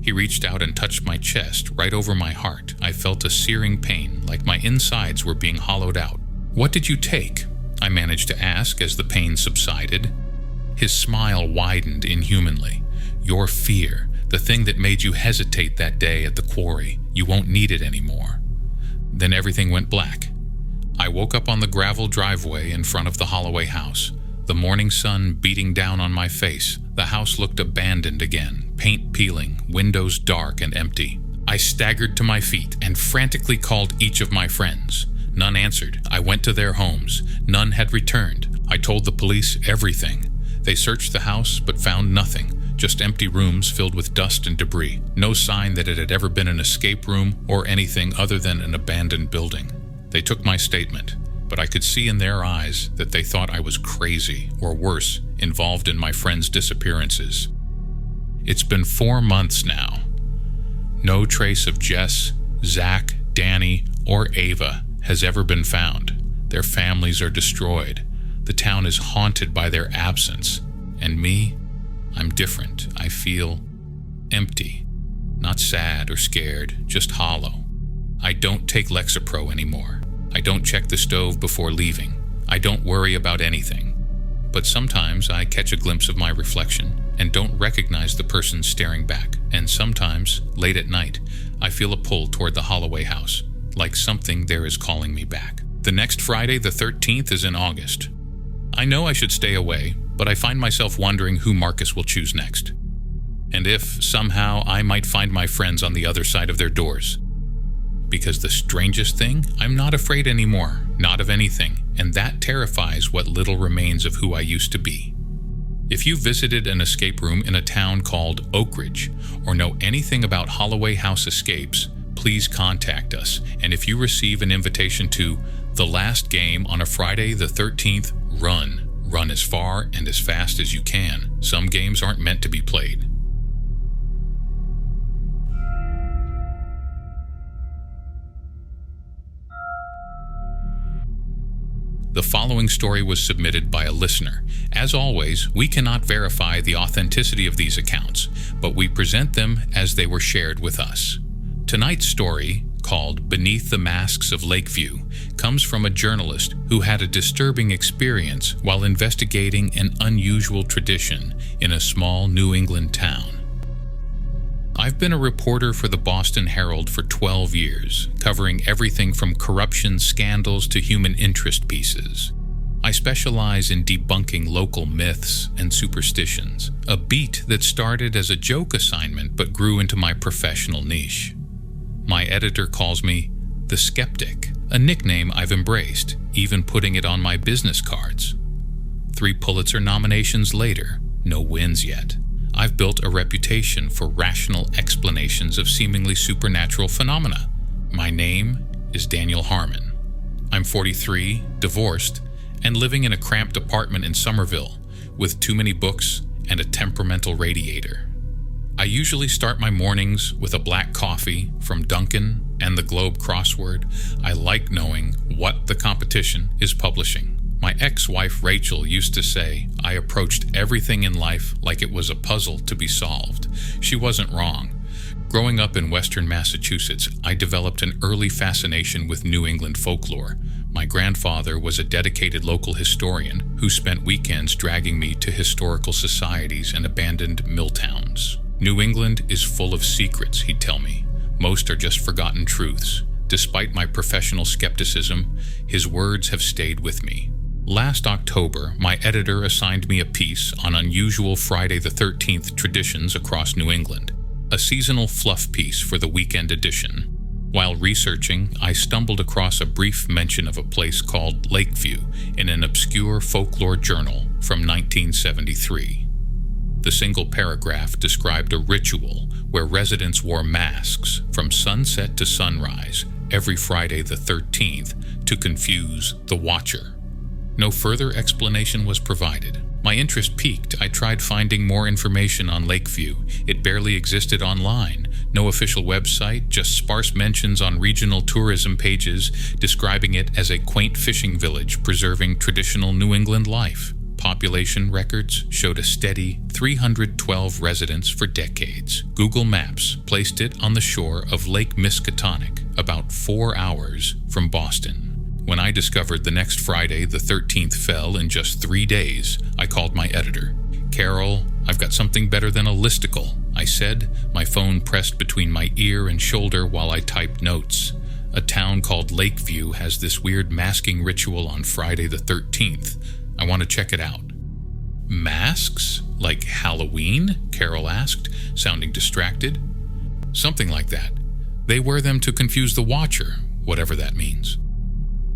He reached out and touched my chest, right over my heart. I felt a searing pain, like my insides were being hollowed out. What did you take? I managed to ask as the pain subsided. His smile widened inhumanly. Your fear, the thing that made you hesitate that day at the quarry. You won't need it anymore. Then everything went black. I woke up on the gravel driveway in front of the Holloway house. The morning sun beating down on my face. The house looked abandoned again, paint peeling, windows dark and empty. I staggered to my feet and frantically called each of my friends. None answered. I went to their homes. None had returned. I told the police everything. They searched the house but found nothing, just empty rooms filled with dust and debris. No sign that it had ever been an escape room or anything other than an abandoned building. They took my statement, but I could see in their eyes that they thought I was crazy, or worse, involved in my friends' disappearances. It's been 4 months now. No trace of Jess, Zach, Danny, or Ava has ever been found. Their families are destroyed. The town is haunted by their absence. And me? I'm different. I feel empty. Not sad or scared, just hollow. I don't take Lexapro anymore. I don't check the stove before leaving. I don't worry about anything. But sometimes I catch a glimpse of my reflection and don't recognize the person staring back. And sometimes, late at night, I feel a pull toward the Holloway house, like something there is calling me back. The next Friday, the 13th, is in August. I know I should stay away, but I find myself wondering who Marcus will choose next. And if, somehow, I might find my friends on the other side of their doors. Because the strangest thing, I'm not afraid anymore, not of anything, and that terrifies what little remains of who I used to be. If you visited an escape room in a town called Oak Ridge, or know anything about Holloway House escapes, please contact us. And if you receive an invitation to The Last Game on a Friday the 13th, run. Run as far and as fast as you can. Some games aren't meant to be played. The following story was submitted by a listener. As always, we cannot verify the authenticity of these accounts, but we present them as they were shared with us. Tonight's story, called Beneath the Masks of Lakeview, comes from a journalist who had a disturbing experience while investigating an unusual tradition in a small New England town. I've been a reporter for the Boston Herald for 12 years, covering everything from corruption scandals to human interest pieces. I specialize in debunking local myths and superstitions, a beat that started as a joke assignment but grew into my professional niche. My editor calls me the Skeptic, a nickname I've embraced, even putting it on my business cards. 3 Pulitzer nominations later, no wins yet. I've built a reputation for rational explanations of seemingly supernatural phenomena. My name is Daniel Harmon. I'm 43, divorced, and living in a cramped apartment in Somerville with too many books and a temperamental radiator. I usually start my mornings with a black coffee from Dunkin' and the Globe crossword. I like knowing what the competition is publishing. My ex-wife Rachel used to say I approached everything in life like it was a puzzle to be solved. She wasn't wrong. Growing up in western Massachusetts, I developed an early fascination with New England folklore. My grandfather was a dedicated local historian who spent weekends dragging me to historical societies and abandoned mill towns. New England is full of secrets, he'd tell me. Most are just forgotten truths. Despite my professional skepticism, his words have stayed with me. Last October, my editor assigned me a piece on unusual Friday the 13th traditions across New England, a seasonal fluff piece for the weekend edition. While researching, I stumbled across a brief mention of a place called Lakeview in an obscure folklore journal from 1973. The single paragraph described a ritual where residents wore masks from sunset to sunrise every Friday the 13th to confuse the watcher. No further explanation was provided. My interest piqued. I tried finding more information on Lakeview. It barely existed online. No official website, just sparse mentions on regional tourism pages describing it as a quaint fishing village preserving traditional New England life. Population records showed a steady 312 residents for decades. Google Maps placed it on the shore of Lake Miskatonic, about 4 hours from Boston. When I discovered the next Friday the 13th fell in just 3 days, I called my editor. "Carol, I've got something better than a listicle," I said, my phone pressed between my ear and shoulder while I typed notes. "A town called Lakeview has this weird masking ritual on Friday the 13th. I want to check it out." "Masks? Like Halloween?" Carol asked, sounding distracted. "Something like that. They wear them to confuse the watcher, whatever that means."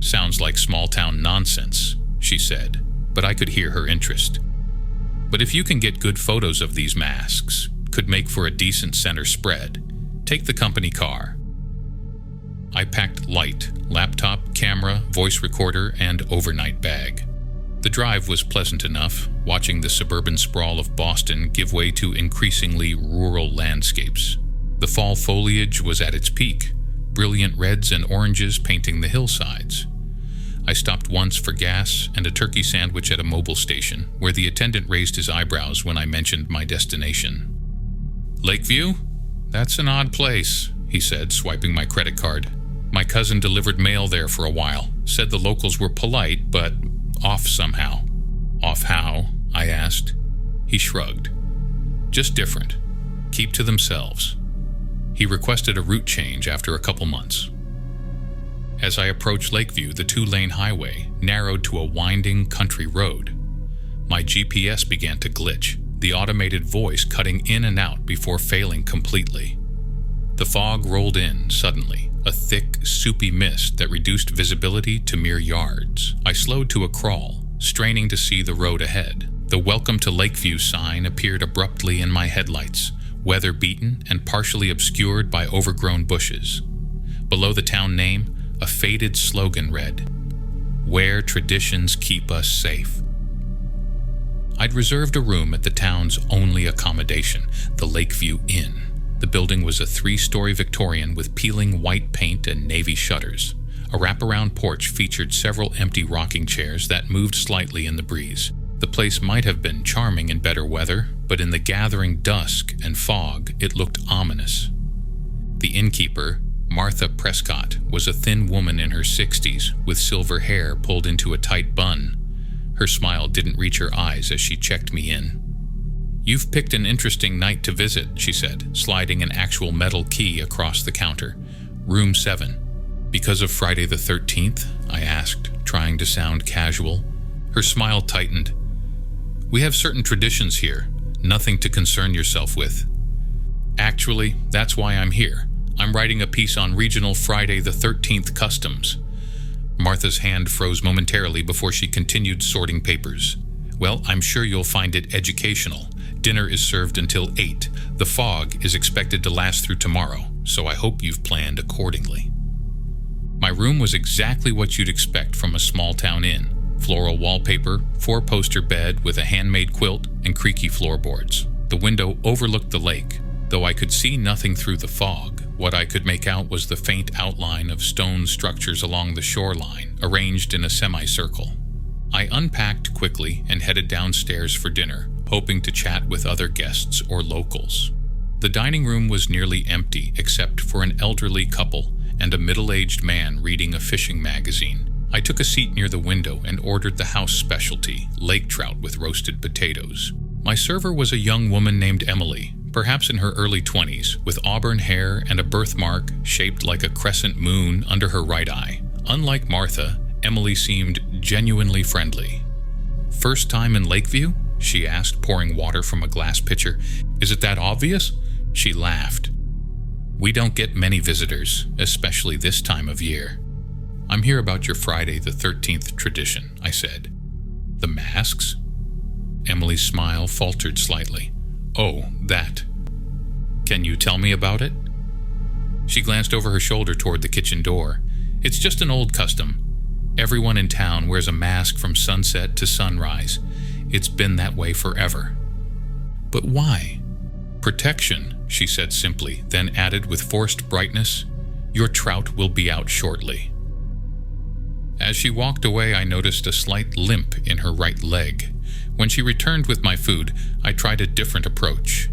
"Sounds like small-town nonsense," she said, but I could hear her interest. "But if you can get good photos of these masks, could make for a decent center spread. Take the company car." I packed light, laptop, camera, voice recorder, and overnight bag. The drive was pleasant enough, watching the suburban sprawl of Boston give way to increasingly rural landscapes. The fall foliage was at its peak, brilliant reds and oranges painting the hillsides. I stopped once for gas and a turkey sandwich at a mobile station, where the attendant raised his eyebrows when I mentioned my destination. "Lakeview? That's an odd place," he said, swiping my credit card. "My cousin delivered mail there for a while, said the locals were polite, but off somehow." "Off how?" I asked. He shrugged. "Just different. Keep to themselves." He requested a route change after a couple months. As I approached Lakeview, the 2-lane highway narrowed to a winding country road. My GPS began to glitch, the automated voice cutting in and out before failing completely. The fog rolled in suddenly, a thick, soupy mist that reduced visibility to mere yards. I slowed to a crawl, straining to see the road ahead. The "Welcome to Lakeview" sign appeared abruptly in my headlights, weather-beaten and partially obscured by overgrown bushes. Below the town name, a faded slogan read, "Where traditions keep us safe." I'd reserved a room at the town's only accommodation, the Lakeview Inn. The building was a 3-story Victorian with peeling white paint and navy shutters. A wraparound porch featured several empty rocking chairs that moved slightly in the breeze. The place might have been charming in better weather, but in the gathering dusk and fog, it looked ominous. The innkeeper, Martha Prescott, was a thin woman in her 60s with silver hair pulled into a tight bun. Her smile didn't reach her eyes as she checked me in. "You've picked an interesting night to visit," she said, sliding an actual metal key across the counter. "Room 7. "Because of Friday the 13th?" I asked, trying to sound casual. Her smile tightened. "We have certain traditions here, nothing to concern yourself with." "Actually, that's why I'm here. I'm writing a piece on regional Friday the 13th customs." Martha's hand froze momentarily before she continued sorting papers. "Well, I'm sure you'll find it educational. Dinner is served until 8. The fog is expected to last through tomorrow, so I hope you've planned accordingly." My room was exactly what you'd expect from a small-town inn. Floral wallpaper, 4-poster bed with a handmade quilt, and creaky floorboards. The window overlooked the lake. Though I could see nothing through the fog, what I could make out was the faint outline of stone structures along the shoreline, arranged in a semicircle. I unpacked quickly and headed downstairs for dinner, hoping to chat with other guests or locals. The dining room was nearly empty except for an elderly couple and a middle-aged man reading a fishing magazine. I took a seat near the window and ordered the house specialty, lake trout with roasted potatoes. My server was a young woman named Emily, perhaps in her early 20s, with auburn hair and a birthmark shaped like a crescent moon under her right eye. Unlike Martha, Emily seemed genuinely friendly. "First time in Lakeview?" she asked, pouring water from a glass pitcher. "Is it that obvious?" She laughed. "We don't get many visitors, especially this time of year." "I'm here about your Friday the 13th tradition," I said. "The masks?" Emily's smile faltered slightly. "Oh, that. Can you tell me about it?" She glanced over her shoulder toward the kitchen door. "It's just an old custom. Everyone in town wears a mask from sunset to sunrise. It's been that way forever." "But why?" "Protection," she said simply, then added with forced brightness, "Your trout will be out shortly." As she walked away, I noticed a slight limp in her right leg. When she returned with my food, I tried a different approach.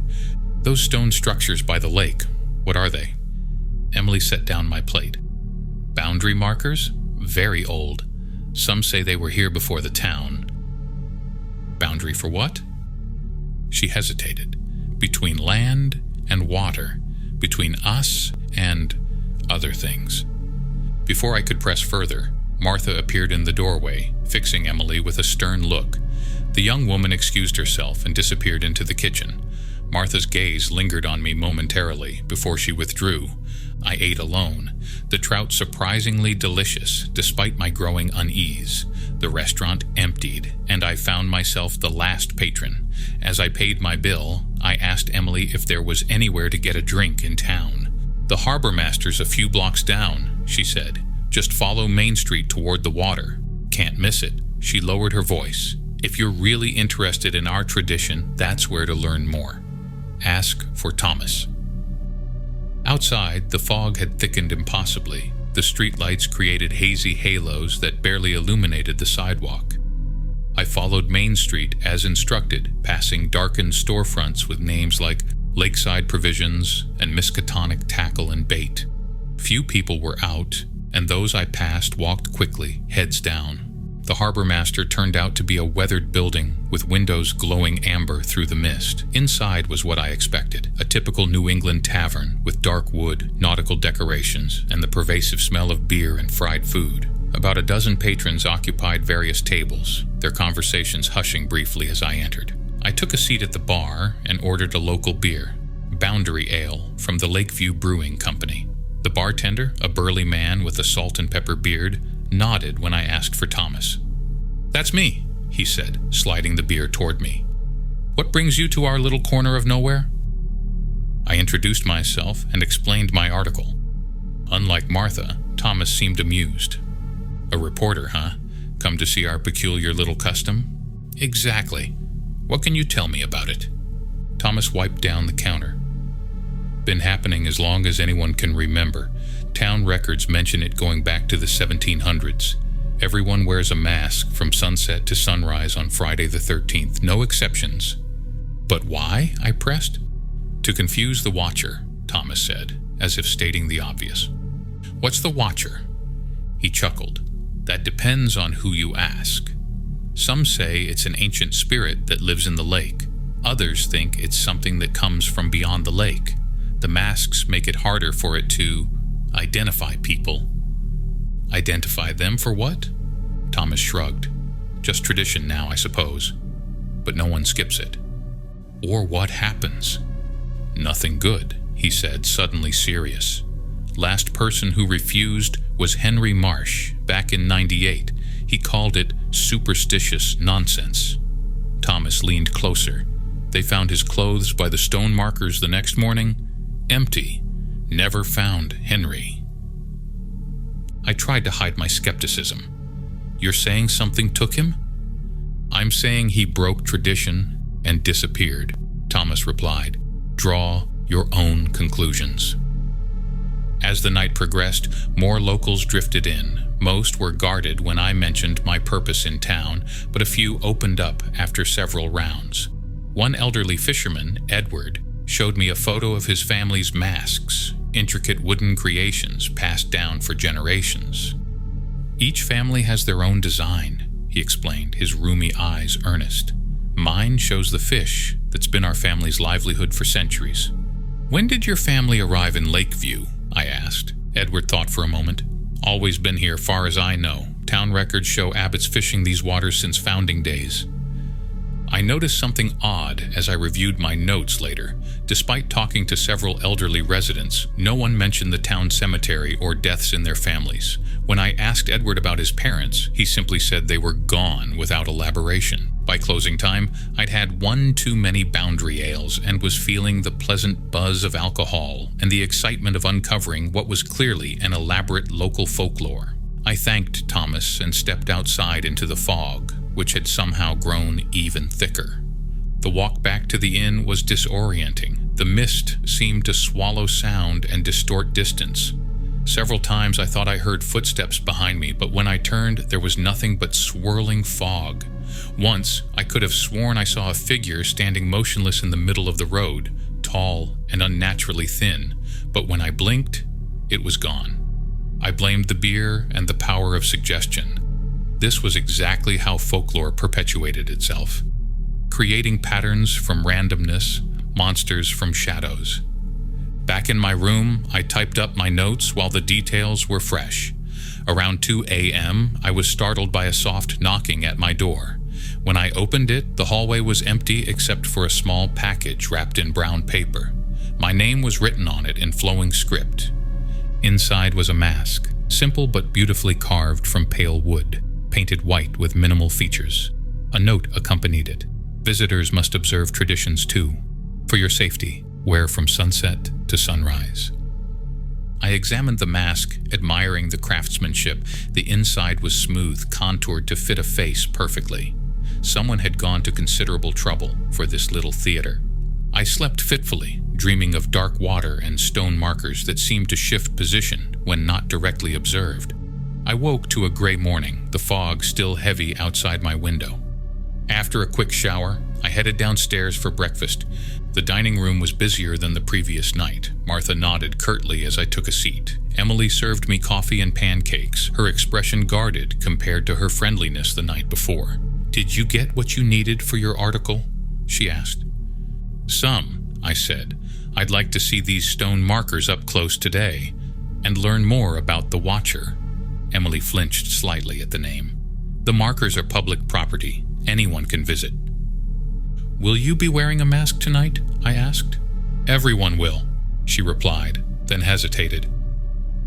"Those stone structures by the lake, what are they?" Emily set down my plate. "Boundary markers? Very old. Some say they were here before the town." "Boundary for what?" She hesitated. "Between land and water. Between us and other things." Before I could press further, Martha appeared in the doorway, fixing Emily with a stern look. The young woman excused herself and disappeared into the kitchen. Martha's gaze lingered on me momentarily before she withdrew. I ate alone. The trout surprisingly delicious, despite my growing unease. The restaurant emptied, and I found myself the last patron. As I paid my bill, I asked Emily if there was anywhere to get a drink in town. "The harbor master's a few blocks down," she said. "Just follow Main Street toward the water. Can't miss it." She lowered her voice. "If you're really interested in our tradition, that's where to learn more. Ask for Thomas." Outside, the fog had thickened impossibly. The streetlights created hazy halos that barely illuminated the sidewalk. I followed Main Street as instructed, passing darkened storefronts with names like Lakeside Provisions and Miskatonic Tackle and Bait. Few people were out, and those I passed walked quickly, heads down. The harbor master turned out to be a weathered building with windows glowing amber through the mist. Inside was what I expected, a typical New England tavern with dark wood, nautical decorations, and the pervasive smell of beer and fried food. About a dozen patrons occupied various tables, their conversations hushing briefly as I entered. I took a seat at the bar and ordered a local beer, Boundary Ale, from the Lakeview Brewing Company. The bartender, a burly man with a salt and pepper beard, nodded when I asked for Thomas. "That's me," he said, sliding the beer toward me. "What brings you to our little corner of nowhere?" I introduced myself and explained my article. Unlike Martha, Thomas seemed amused. "A reporter, huh? Come to see our peculiar little custom?" "Exactly. What can you tell me about it?" Thomas wiped down the counter. "Been happening as long as anyone can remember. Town records mention it going back to the 1700s. Everyone wears a mask from sunset to sunrise on Friday the 13th, no exceptions." "But why?" I pressed. "To confuse the watcher," Thomas said, as if stating the obvious. "What's the watcher?" He chuckled. "That depends on who you ask. Some say it's an ancient spirit that lives in the lake. Others think it's something that comes from beyond the lake. The masks make it harder for it to identify people." "Identify them for what?" Thomas shrugged. "Just tradition now, I suppose. But no one skips it." "Or what happens?" "Nothing good," he said, suddenly serious. "Last person who refused was Henry Marsh, back in '98. He called it superstitious nonsense." Thomas leaned closer. "They found his clothes by the stone markers the next morning. Empty. Never found Henry." I tried to hide my skepticism. "You're saying something took him?" "I'm saying he broke tradition and disappeared," Thomas replied. "Draw your own conclusions." As the night progressed, more locals drifted in. Most were guarded when I mentioned my purpose in town, but a few opened up after several rounds. One elderly fisherman, Edward, showed me a photo of his family's masks, intricate wooden creations passed down for generations. Each family has their own design, he explained, his roomy eyes earnest. Mine shows the fish that's been our family's livelihood for centuries. When did your family arrive in Lakeview? I asked. Edward thought for a moment. Always been here, far as I know. Town records show Abbott's fishing these waters since founding days. I noticed something odd as I reviewed my notes later. Despite talking to several elderly residents, no one mentioned the town cemetery or deaths in their families. When I asked Edward about his parents, he simply said they were gone without elaboration. By closing time, I'd had one too many boundary ales and was feeling the pleasant buzz of alcohol and the excitement of uncovering what was clearly an elaborate local folklore. I thanked Thomas and stepped outside into the fog, which had somehow grown even thicker. The walk back to the inn was disorienting. The mist seemed to swallow sound and distort distance. Several times I thought I heard footsteps behind me, but when I turned, there was nothing but swirling fog. Once, I could have sworn I saw a figure standing motionless in the middle of the road, tall and unnaturally thin, but when I blinked, it was gone. I blamed the beer and the power of suggestion. This was exactly how folklore perpetuated itself, creating patterns from randomness, monsters from shadows. Back in my room, I typed up my notes while the details were fresh. Around 2 a.m., I was startled by a soft knocking at my door. When I opened it, the hallway was empty except for a small package wrapped in brown paper. My name was written on it in flowing script. Inside was a mask, simple but beautifully carved from pale wood, painted white with minimal features. A note accompanied it. Visitors must observe traditions too. For your safety, wear from sunset to sunrise. I examined the mask, admiring the craftsmanship. The inside was smooth, contoured to fit a face perfectly. Someone had gone to considerable trouble for this little theater. I slept fitfully, dreaming of dark water and stone markers that seemed to shift position when not directly observed. I woke to a gray morning, the fog still heavy outside my window. After a quick shower, I headed downstairs for breakfast. The dining room was busier than the previous night. Martha nodded curtly as I took a seat. Emily served me coffee and pancakes, her expression guarded compared to her friendliness the night before. "Did you get what you needed for your article?" she asked. "Some," I said. "I'd like to see these stone markers up close today and learn more about the Watcher." Emily flinched slightly at the name. "The markers are public property. Anyone can visit." "Will you be wearing a mask tonight?" I asked. "Everyone will," she replied, then hesitated.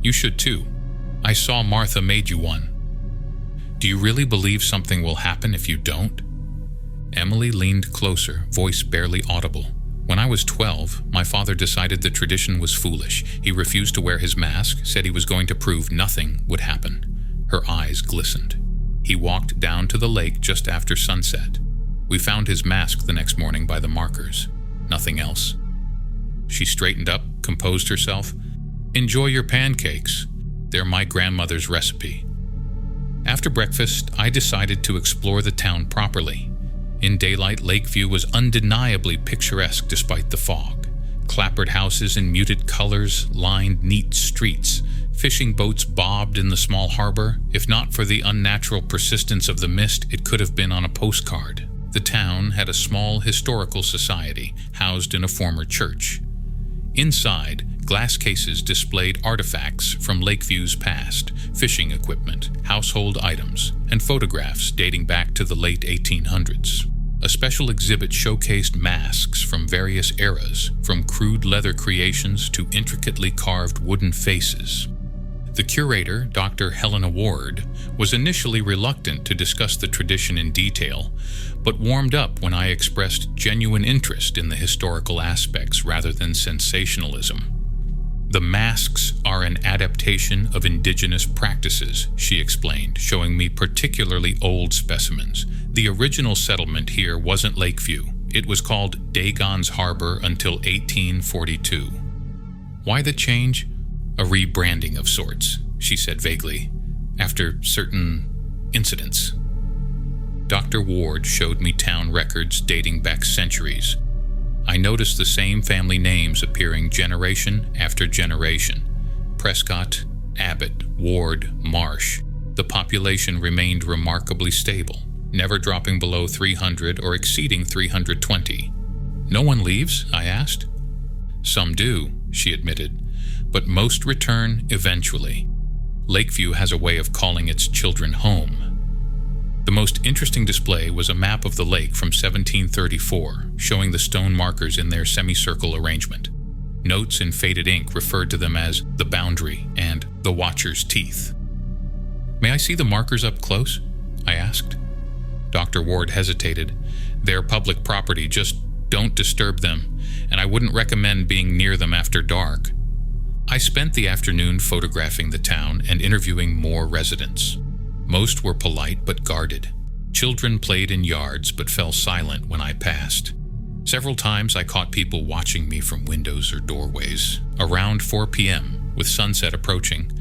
"You should too. I saw Martha made you one." "Do you really believe something will happen if you don't?" Emily leaned closer, voice barely audible. "When I was 12, my father decided the tradition was foolish. He refused to wear his mask, said he was going to prove nothing would happen." Her eyes glistened. "He walked down to the lake just after sunset. We found his mask the next morning by the markers. Nothing else." She straightened up, composed herself. "Enjoy your pancakes. They're my grandmother's recipe." After breakfast, I decided to explore the town properly. In daylight, Lakeview was undeniably picturesque despite the fog. Clapboard houses in muted colors lined neat streets. Fishing boats bobbed in the small harbor. If not for the unnatural persistence of the mist, it could have been on a postcard. The town had a small historical society housed in a former church. Inside, glass cases displayed artifacts from Lakeview's past, fishing equipment, household items, and photographs dating back to the late 1800s. A special exhibit showcased masks from various eras, from crude leather creations to intricately carved wooden faces. The curator, Dr. Helena Ward, was initially reluctant to discuss the tradition in detail, but warmed up when I expressed genuine interest in the historical aspects rather than sensationalism. "The masks are an adaptation of indigenous practices," she explained, showing me particularly old specimens. "The original settlement here wasn't Lakeview. It was called Dagon's Harbor until 1842. Why the change? A rebranding of sorts, she said vaguely, after certain incidents. Dr. Ward showed me town records dating back centuries. I noticed the same family names appearing generation after generation. Prescott, Abbott, Ward, Marsh. The population remained remarkably stable, never dropping below 300 or exceeding 320. No one leaves? I asked. Some do, she admitted, but most return eventually. Lakeview has a way of calling its children home. The most interesting display was a map of the lake from 1734, showing the stone markers in their semicircle arrangement. Notes in faded ink referred to them as the boundary and the watcher's teeth. May I see the markers up close? I asked. Dr. Ward hesitated. They're public property, just don't disturb them, and I wouldn't recommend being near them after dark. I spent the afternoon photographing the town and interviewing more residents. Most were polite but guarded. Children played in yards but fell silent when I passed. Several times I caught people watching me from windows or doorways. Around 4 p.m., with sunset approaching,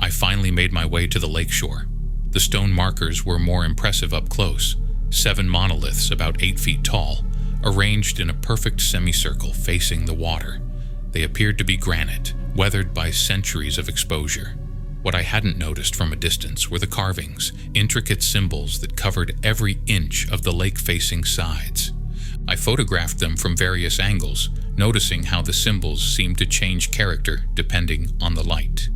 I finally made my way to the lakeshore. The stone markers were more impressive up close. 7 monoliths about 8 feet tall, arranged in a perfect semicircle facing the water. They appeared to be granite, weathered by centuries of exposure. What I hadn't noticed from a distance were the carvings, intricate symbols that covered every inch of the lake-facing sides. I photographed them from various angles, noticing how the symbols seemed to change character depending on the light.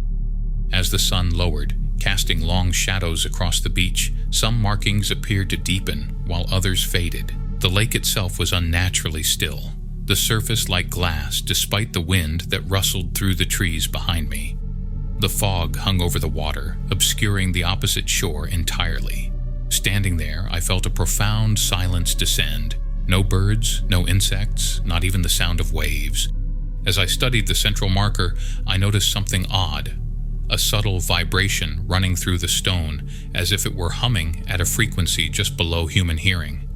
As the sun lowered, casting long shadows across the beach, some markings appeared to deepen while others faded. The lake itself was unnaturally still, the surface like glass despite the wind that rustled through the trees behind me. The fog hung over the water, obscuring the opposite shore entirely. Standing there, I felt a profound silence descend. No birds, no insects, not even the sound of waves. As I studied the central marker, I noticed something odd. A subtle vibration running through the stone, as if it were humming at a frequency just below human hearing.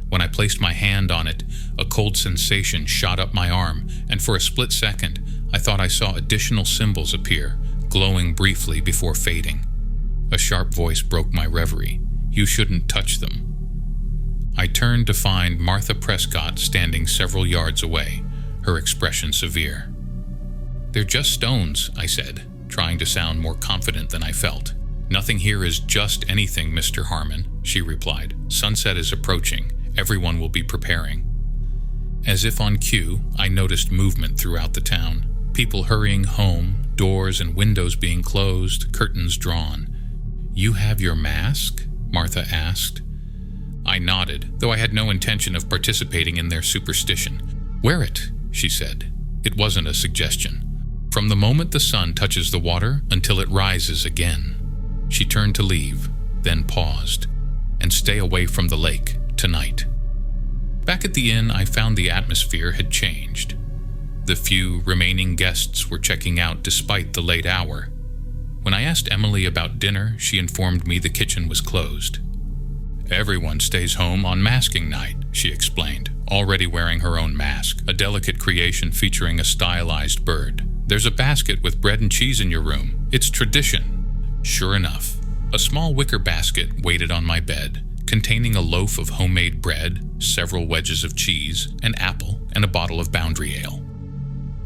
When I placed my hand on it, a cold sensation shot up my arm, and for a split second, I thought I saw additional symbols appear, glowing briefly before fading. A sharp voice broke my reverie. You shouldn't touch them. I turned to find Martha Prescott standing several yards away, her expression severe. They're just stones, I said, trying to sound more confident than I felt. Nothing here is just anything, Mr. Harmon, she replied. Sunset is approaching. Everyone will be preparing. As if on cue, I noticed movement throughout the town. People hurrying home, doors and windows being closed, curtains drawn. You have your mask? Martha asked. I nodded, though I had no intention of participating in their superstition. Wear it, she said. It wasn't a suggestion. From the moment the sun touches the water until it rises again. She turned to leave, then paused. And stay away from the lake tonight. Back at the inn, I found the atmosphere had changed. The few remaining guests were checking out despite the late hour. When I asked Emily about dinner, she informed me the kitchen was closed. Everyone stays home on masking night, she explained, already wearing her own mask, a delicate creation featuring a stylized bird. There's a basket with bread and cheese in your room. It's tradition. Sure enough, a small wicker basket waited on my bed, containing a loaf of homemade bread, several wedges of cheese, an apple, and a bottle of Boundary Ale.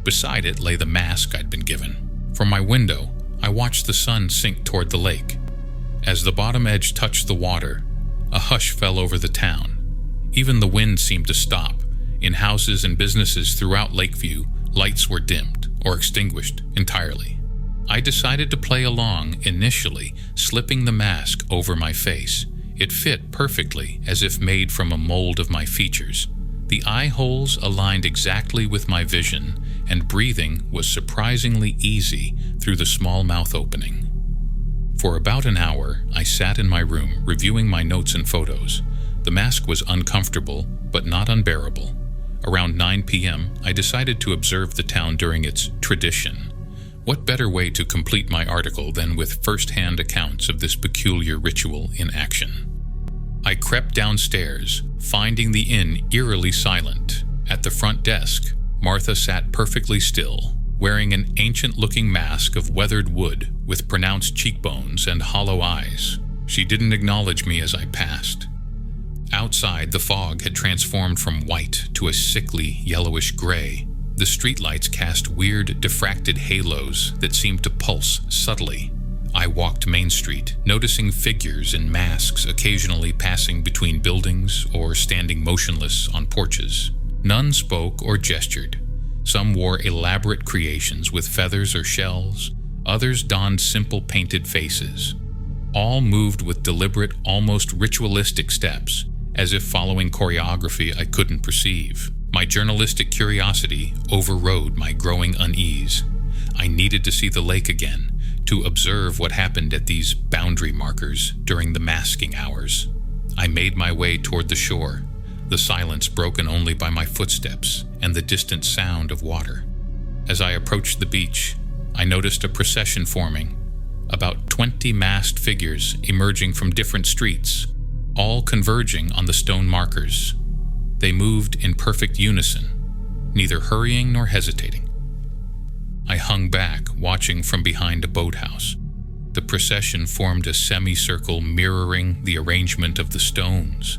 Beside it lay the mask I'd been given. From my window, I watched the sun sink toward the lake. As the bottom edge touched the water, a hush fell over the town. Even the wind seemed to stop. In houses and businesses throughout Lakeview, lights were dimmed or extinguished entirely. I decided to play along initially, slipping the mask over my face. It fit perfectly, as if made from a mold of my features. The eye holes aligned exactly with my vision, and breathing was surprisingly easy through the small mouth opening. For about an hour, I sat in my room, reviewing my notes and photos. The mask was uncomfortable, but not unbearable. Around 9 p.m., I decided to observe the town during its tradition. What better way to complete my article than with first-hand accounts of this peculiar ritual in action? I crept downstairs, finding the inn eerily silent. At the front desk, Martha sat perfectly still, wearing an ancient-looking mask of weathered wood with pronounced cheekbones and hollow eyes. She didn't acknowledge me as I passed. Outside, the fog had transformed from white to a sickly yellowish gray. The streetlights cast weird, diffracted halos that seemed to pulse subtly. I walked Main Street, noticing figures in masks occasionally passing between buildings or standing motionless on porches. None spoke or gestured. Some wore elaborate creations with feathers or shells. Others donned simple painted faces. All moved with deliberate, almost ritualistic steps, as if following choreography I couldn't perceive. My journalistic curiosity overrode my growing unease. I needed to see the lake again, to observe what happened at these boundary markers during the masking hours. I made my way toward the shore, the silence broken only by my footsteps and the distant sound of water. As I approached the beach, I noticed a procession forming, about 20 masked figures emerging from different streets, all converging on the stone markers. They moved in perfect unison, neither hurrying nor hesitating. I hung back, watching from behind a boathouse. The procession formed a semicircle mirroring the arrangement of the stones.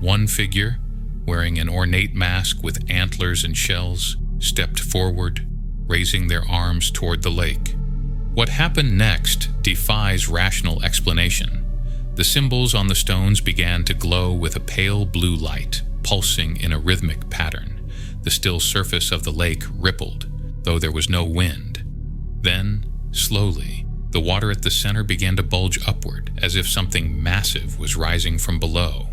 One figure, wearing an ornate mask with antlers and shells, stepped forward, raising their arms toward the lake. What happened next defies rational explanation. The symbols on the stones began to glow with a pale blue light, pulsing in a rhythmic pattern. The still surface of the lake rippled, though there was no wind. Then, slowly, the water at the center began to bulge upward, as if something massive was rising from below.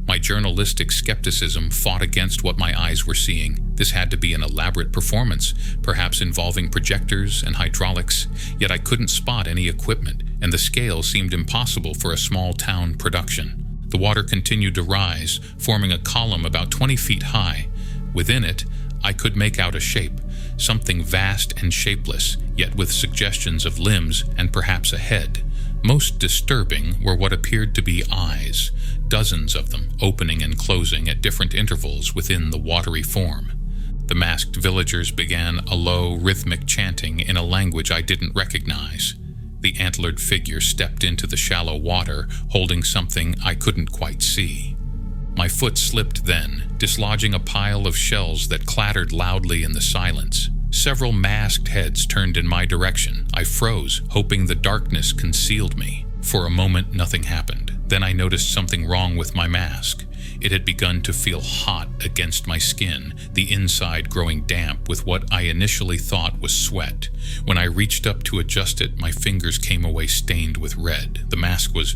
My journalistic skepticism fought against what my eyes were seeing. This had to be an elaborate performance, perhaps involving projectors and hydraulics, yet I couldn't spot any equipment, and the scale seemed impossible for a small-town production. The water continued to rise, forming a column about 20 feet high. Within it, I could make out a shape, something vast and shapeless, yet with suggestions of limbs and perhaps a head. Most disturbing were what appeared to be eyes, dozens of them opening and closing at different intervals within the watery form. The masked villagers began a low, rhythmic chanting in a language I didn't recognize. The antlered figure stepped into the shallow water, holding something I couldn't quite see. My foot slipped then, dislodging a pile of shells that clattered loudly in the silence. Several masked heads turned in my direction. I froze, hoping the darkness concealed me. For a moment, nothing happened. Then I noticed something wrong with my mask. It had begun to feel hot against my skin, the inside growing damp with what I initially thought was sweat. When I reached up to adjust it, my fingers came away stained with red. The mask was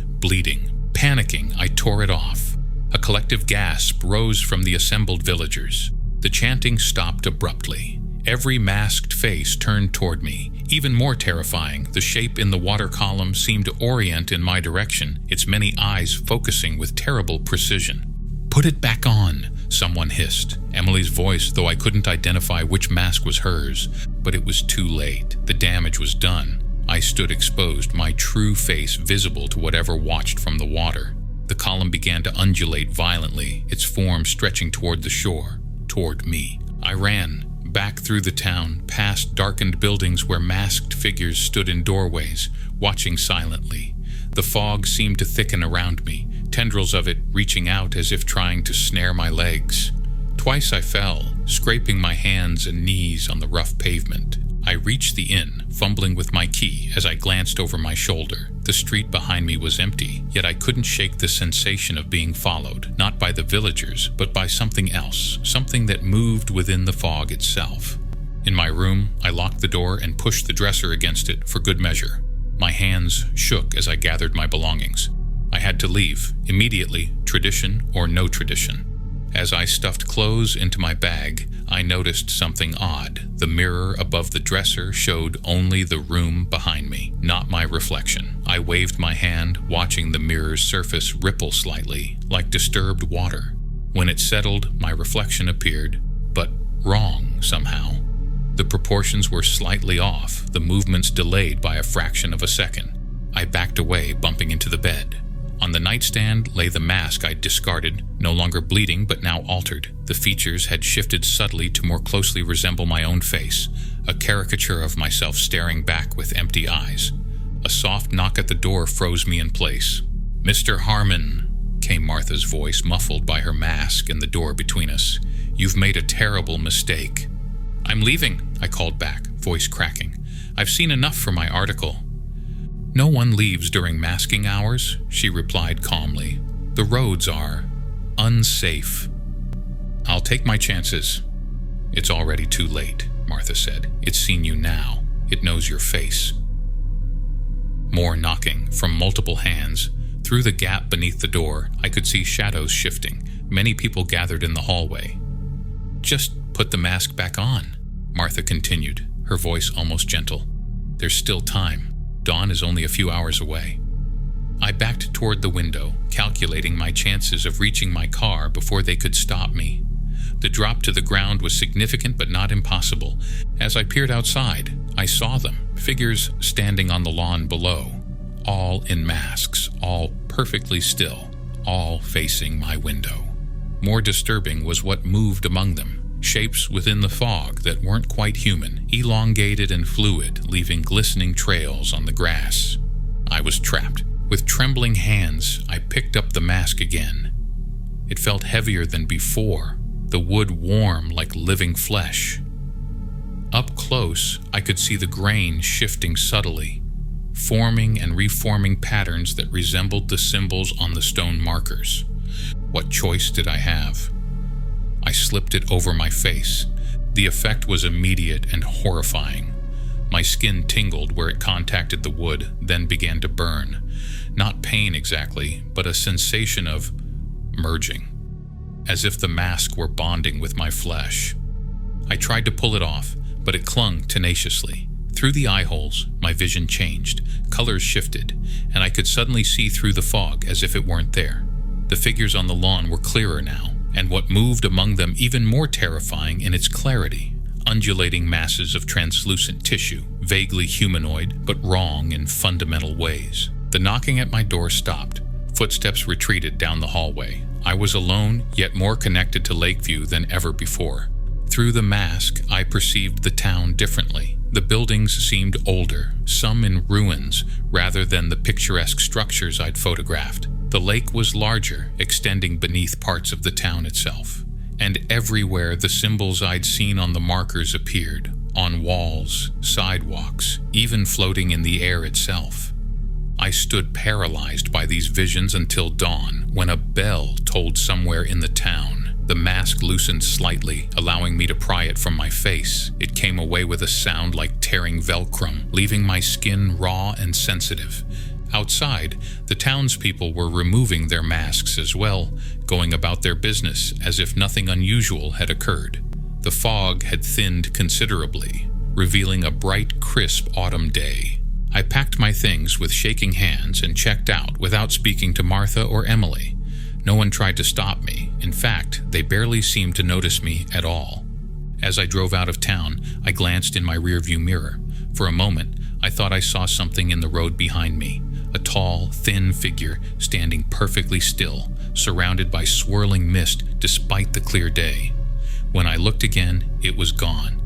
bleeding. Panicking, I tore it off. A collective gasp rose from the assembled villagers. The chanting stopped abruptly. Every masked face turned toward me. Even more terrifying, the shape in the water column seemed to orient in my direction, its many eyes focusing with terrible precision. "Put it back on," someone hissed. Emily's voice, though I couldn't identify which mask was hers. But it was too late. The damage was done. I stood exposed, my true face visible to whatever watched from the water. The column began to undulate violently, its form stretching toward the shore, toward me. I ran, back through the town, past darkened buildings where masked figures stood in doorways, watching silently. The fog seemed to thicken around me, tendrils of it reaching out as if trying to snare my legs. Twice I fell, scraping my hands and knees on the rough pavement. I reached the inn, fumbling with my key as I glanced over my shoulder. The street behind me was empty, yet I couldn't shake the sensation of being followed, not by the villagers, but by something else, something that moved within the fog itself. In my room, I locked the door and pushed the dresser against it for good measure. My hands shook as I gathered my belongings. I had to leave, immediately, tradition or no tradition. As I stuffed clothes into my bag, I noticed something odd. The mirror above the dresser showed only the room behind me, not my reflection. I waved my hand, watching the mirror's surface ripple slightly, like disturbed water. When it settled, my reflection appeared, but wrong somehow. The proportions were slightly off, the movements delayed by a fraction of a second. I backed away, bumping into the bed. On the nightstand lay the mask I'd discarded, no longer bleeding but now altered. The features had shifted subtly to more closely resemble my own face, a caricature of myself staring back with empty eyes. A soft knock at the door froze me in place. "Mr. Harmon," came Martha's voice, muffled by her mask and the door between us. "You've made a terrible mistake." "I'm leaving," I called back, voice cracking. "I've seen enough for my article." "No one leaves during masking hours," she replied calmly. "The roads are unsafe." "I'll take my chances." "It's already too late," Martha said. "It's seen you now. It knows your face." More knocking from multiple hands. Through the gap beneath the door, I could see shadows shifting. Many people gathered in the hallway. "Just put the mask back on," Martha continued, her voice almost gentle. "There's still time. Dawn is only a few hours away." I backed toward the window, calculating my chances of reaching my car before they could stop me. The drop to the ground was significant but not impossible. As I peered outside, I saw them, figures standing on the lawn below, all in masks, all perfectly still, all facing my window. More disturbing was what moved among them, shapes within the fog that weren't quite human, elongated and fluid, leaving glistening trails on the grass. I was trapped. With trembling hands, I picked up the mask again. It felt heavier than before, the wood warm like living flesh. Up close, I could see the grain shifting subtly, forming and reforming patterns that resembled the symbols on the stone markers. What choice did I have? I slipped it over my face. The effect was immediate and horrifying. My skin tingled where it contacted the wood, then began to burn. Not pain exactly, but a sensation of merging, as if the mask were bonding with my flesh. I tried to pull it off, but it clung tenaciously. Through the eye holes, my vision changed, colors shifted, and I could suddenly see through the fog as if it weren't there. The figures on the lawn were clearer now, and what moved among them even more terrifying in its clarity. Undulating masses of translucent tissue, vaguely humanoid, but wrong in fundamental ways. The knocking at my door stopped. Footsteps retreated down the hallway. I was alone, yet more connected to Lakeview than ever before. Through the mask, I perceived the town differently. The buildings seemed older, some in ruins, rather than the picturesque structures I'd photographed. The lake was larger, extending beneath parts of the town itself. And everywhere the symbols I'd seen on the markers appeared, on walls, sidewalks, even floating in the air itself. I stood paralyzed by these visions until dawn, when a bell tolled somewhere in the town. The mask loosened slightly, allowing me to pry it from my face. It came away with a sound like tearing Velcro, leaving my skin raw and sensitive. Outside, the townspeople were removing their masks as well, going about their business as if nothing unusual had occurred. The fog had thinned considerably, revealing a bright, crisp autumn day. I packed my things with shaking hands and checked out without speaking to Martha or Emily. No one tried to stop me. In fact, they barely seemed to notice me at all. As I drove out of town, I glanced in my rearview mirror. For a moment, I thought I saw something in the road behind me. A tall, thin figure standing perfectly still, surrounded by swirling mist despite the clear day. When I looked again, it was gone.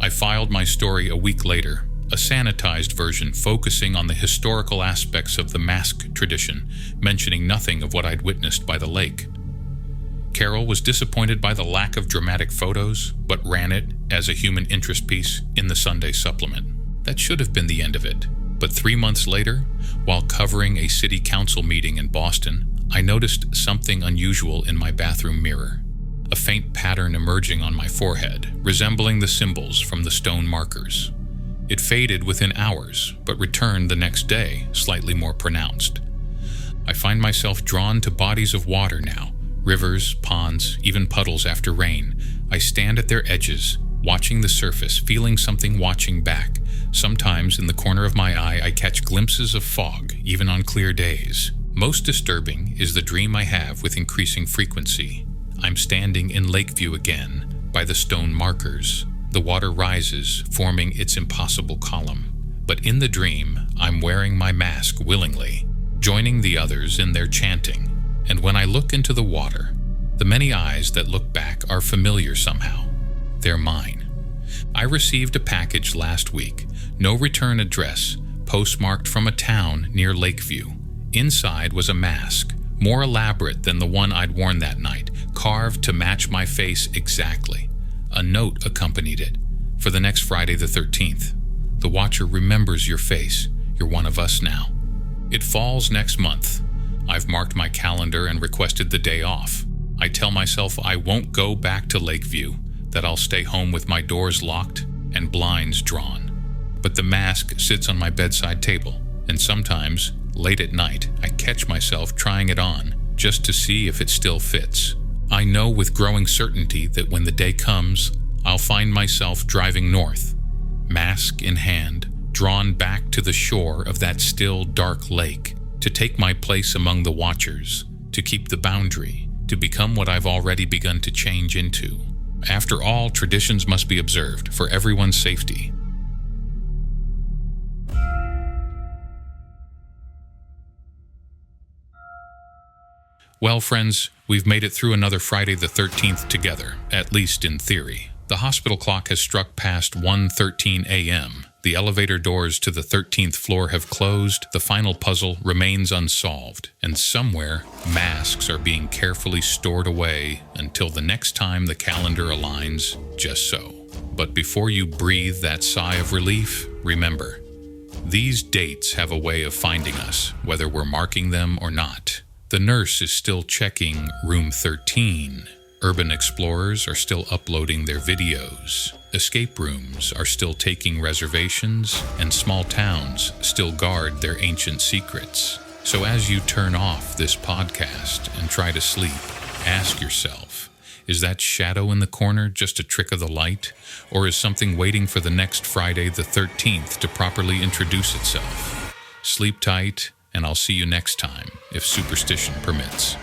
I filed my story a week later, a sanitized version focusing on the historical aspects of the mask tradition, mentioning nothing of what I'd witnessed by the lake. Carol was disappointed by the lack of dramatic photos, but ran it as a human interest piece in the Sunday supplement. That should have been the end of it. But 3 months later, while covering a city council meeting in Boston, I noticed something unusual in my bathroom mirror. A faint pattern emerging on my forehead, resembling the symbols from the stone markers. It faded within hours, but returned the next day, slightly more pronounced. I find myself drawn to bodies of water now, rivers, ponds, even puddles after rain. I stand at their edges, watching the surface, feeling something watching back. Sometimes in the corner of my eye, I catch glimpses of fog, even on clear days. Most disturbing is the dream I have with increasing frequency. I'm standing in Lakeview again, by the stone markers. The water rises, forming its impossible column. But in the dream, I'm wearing my mask willingly, joining the others in their chanting. And when I look into the water, the many eyes that look back are familiar somehow. They're mine. I received a package last week, no return address, postmarked from a town near Lakeview. Inside was a mask, more elaborate than the one I'd worn that night, carved to match my face exactly. A note accompanied it. For the next Friday the 13th. The Watcher remembers your face. You're one of us now. It falls next month. I've marked my calendar and requested the day off. I tell myself I won't go back to Lakeview, that I'll stay home with my doors locked and blinds drawn. But the mask sits on my bedside table, and sometimes, late at night, I catch myself trying it on just to see if it still fits. I know with growing certainty that when the day comes, I'll find myself driving north, mask in hand, drawn back to the shore of that still dark lake, to take my place among the Watchers, to keep the boundary, to become what I've already begun to change into. After all, traditions must be observed for everyone's safety. Well, friends, we've made it through another Friday the 13th together, at least in theory. The hospital clock has struck past 1:13 a.m. The elevator doors to the 13th floor have closed, the final puzzle remains unsolved, and somewhere, masks are being carefully stored away until the next time the calendar aligns just so. But before you breathe that sigh of relief, remember, these dates have a way of finding us, whether we're marking them or not. The nurse is still checking room 13. Urban explorers are still uploading their videos. Escape rooms are still taking reservations, and small towns still guard their ancient secrets. So as you turn off this podcast and try to sleep, ask yourself, is that shadow in the corner just a trick of the light? Or is something waiting for the next Friday the 13th to properly introduce itself? Sleep tight, and I'll see you next time, if superstition permits.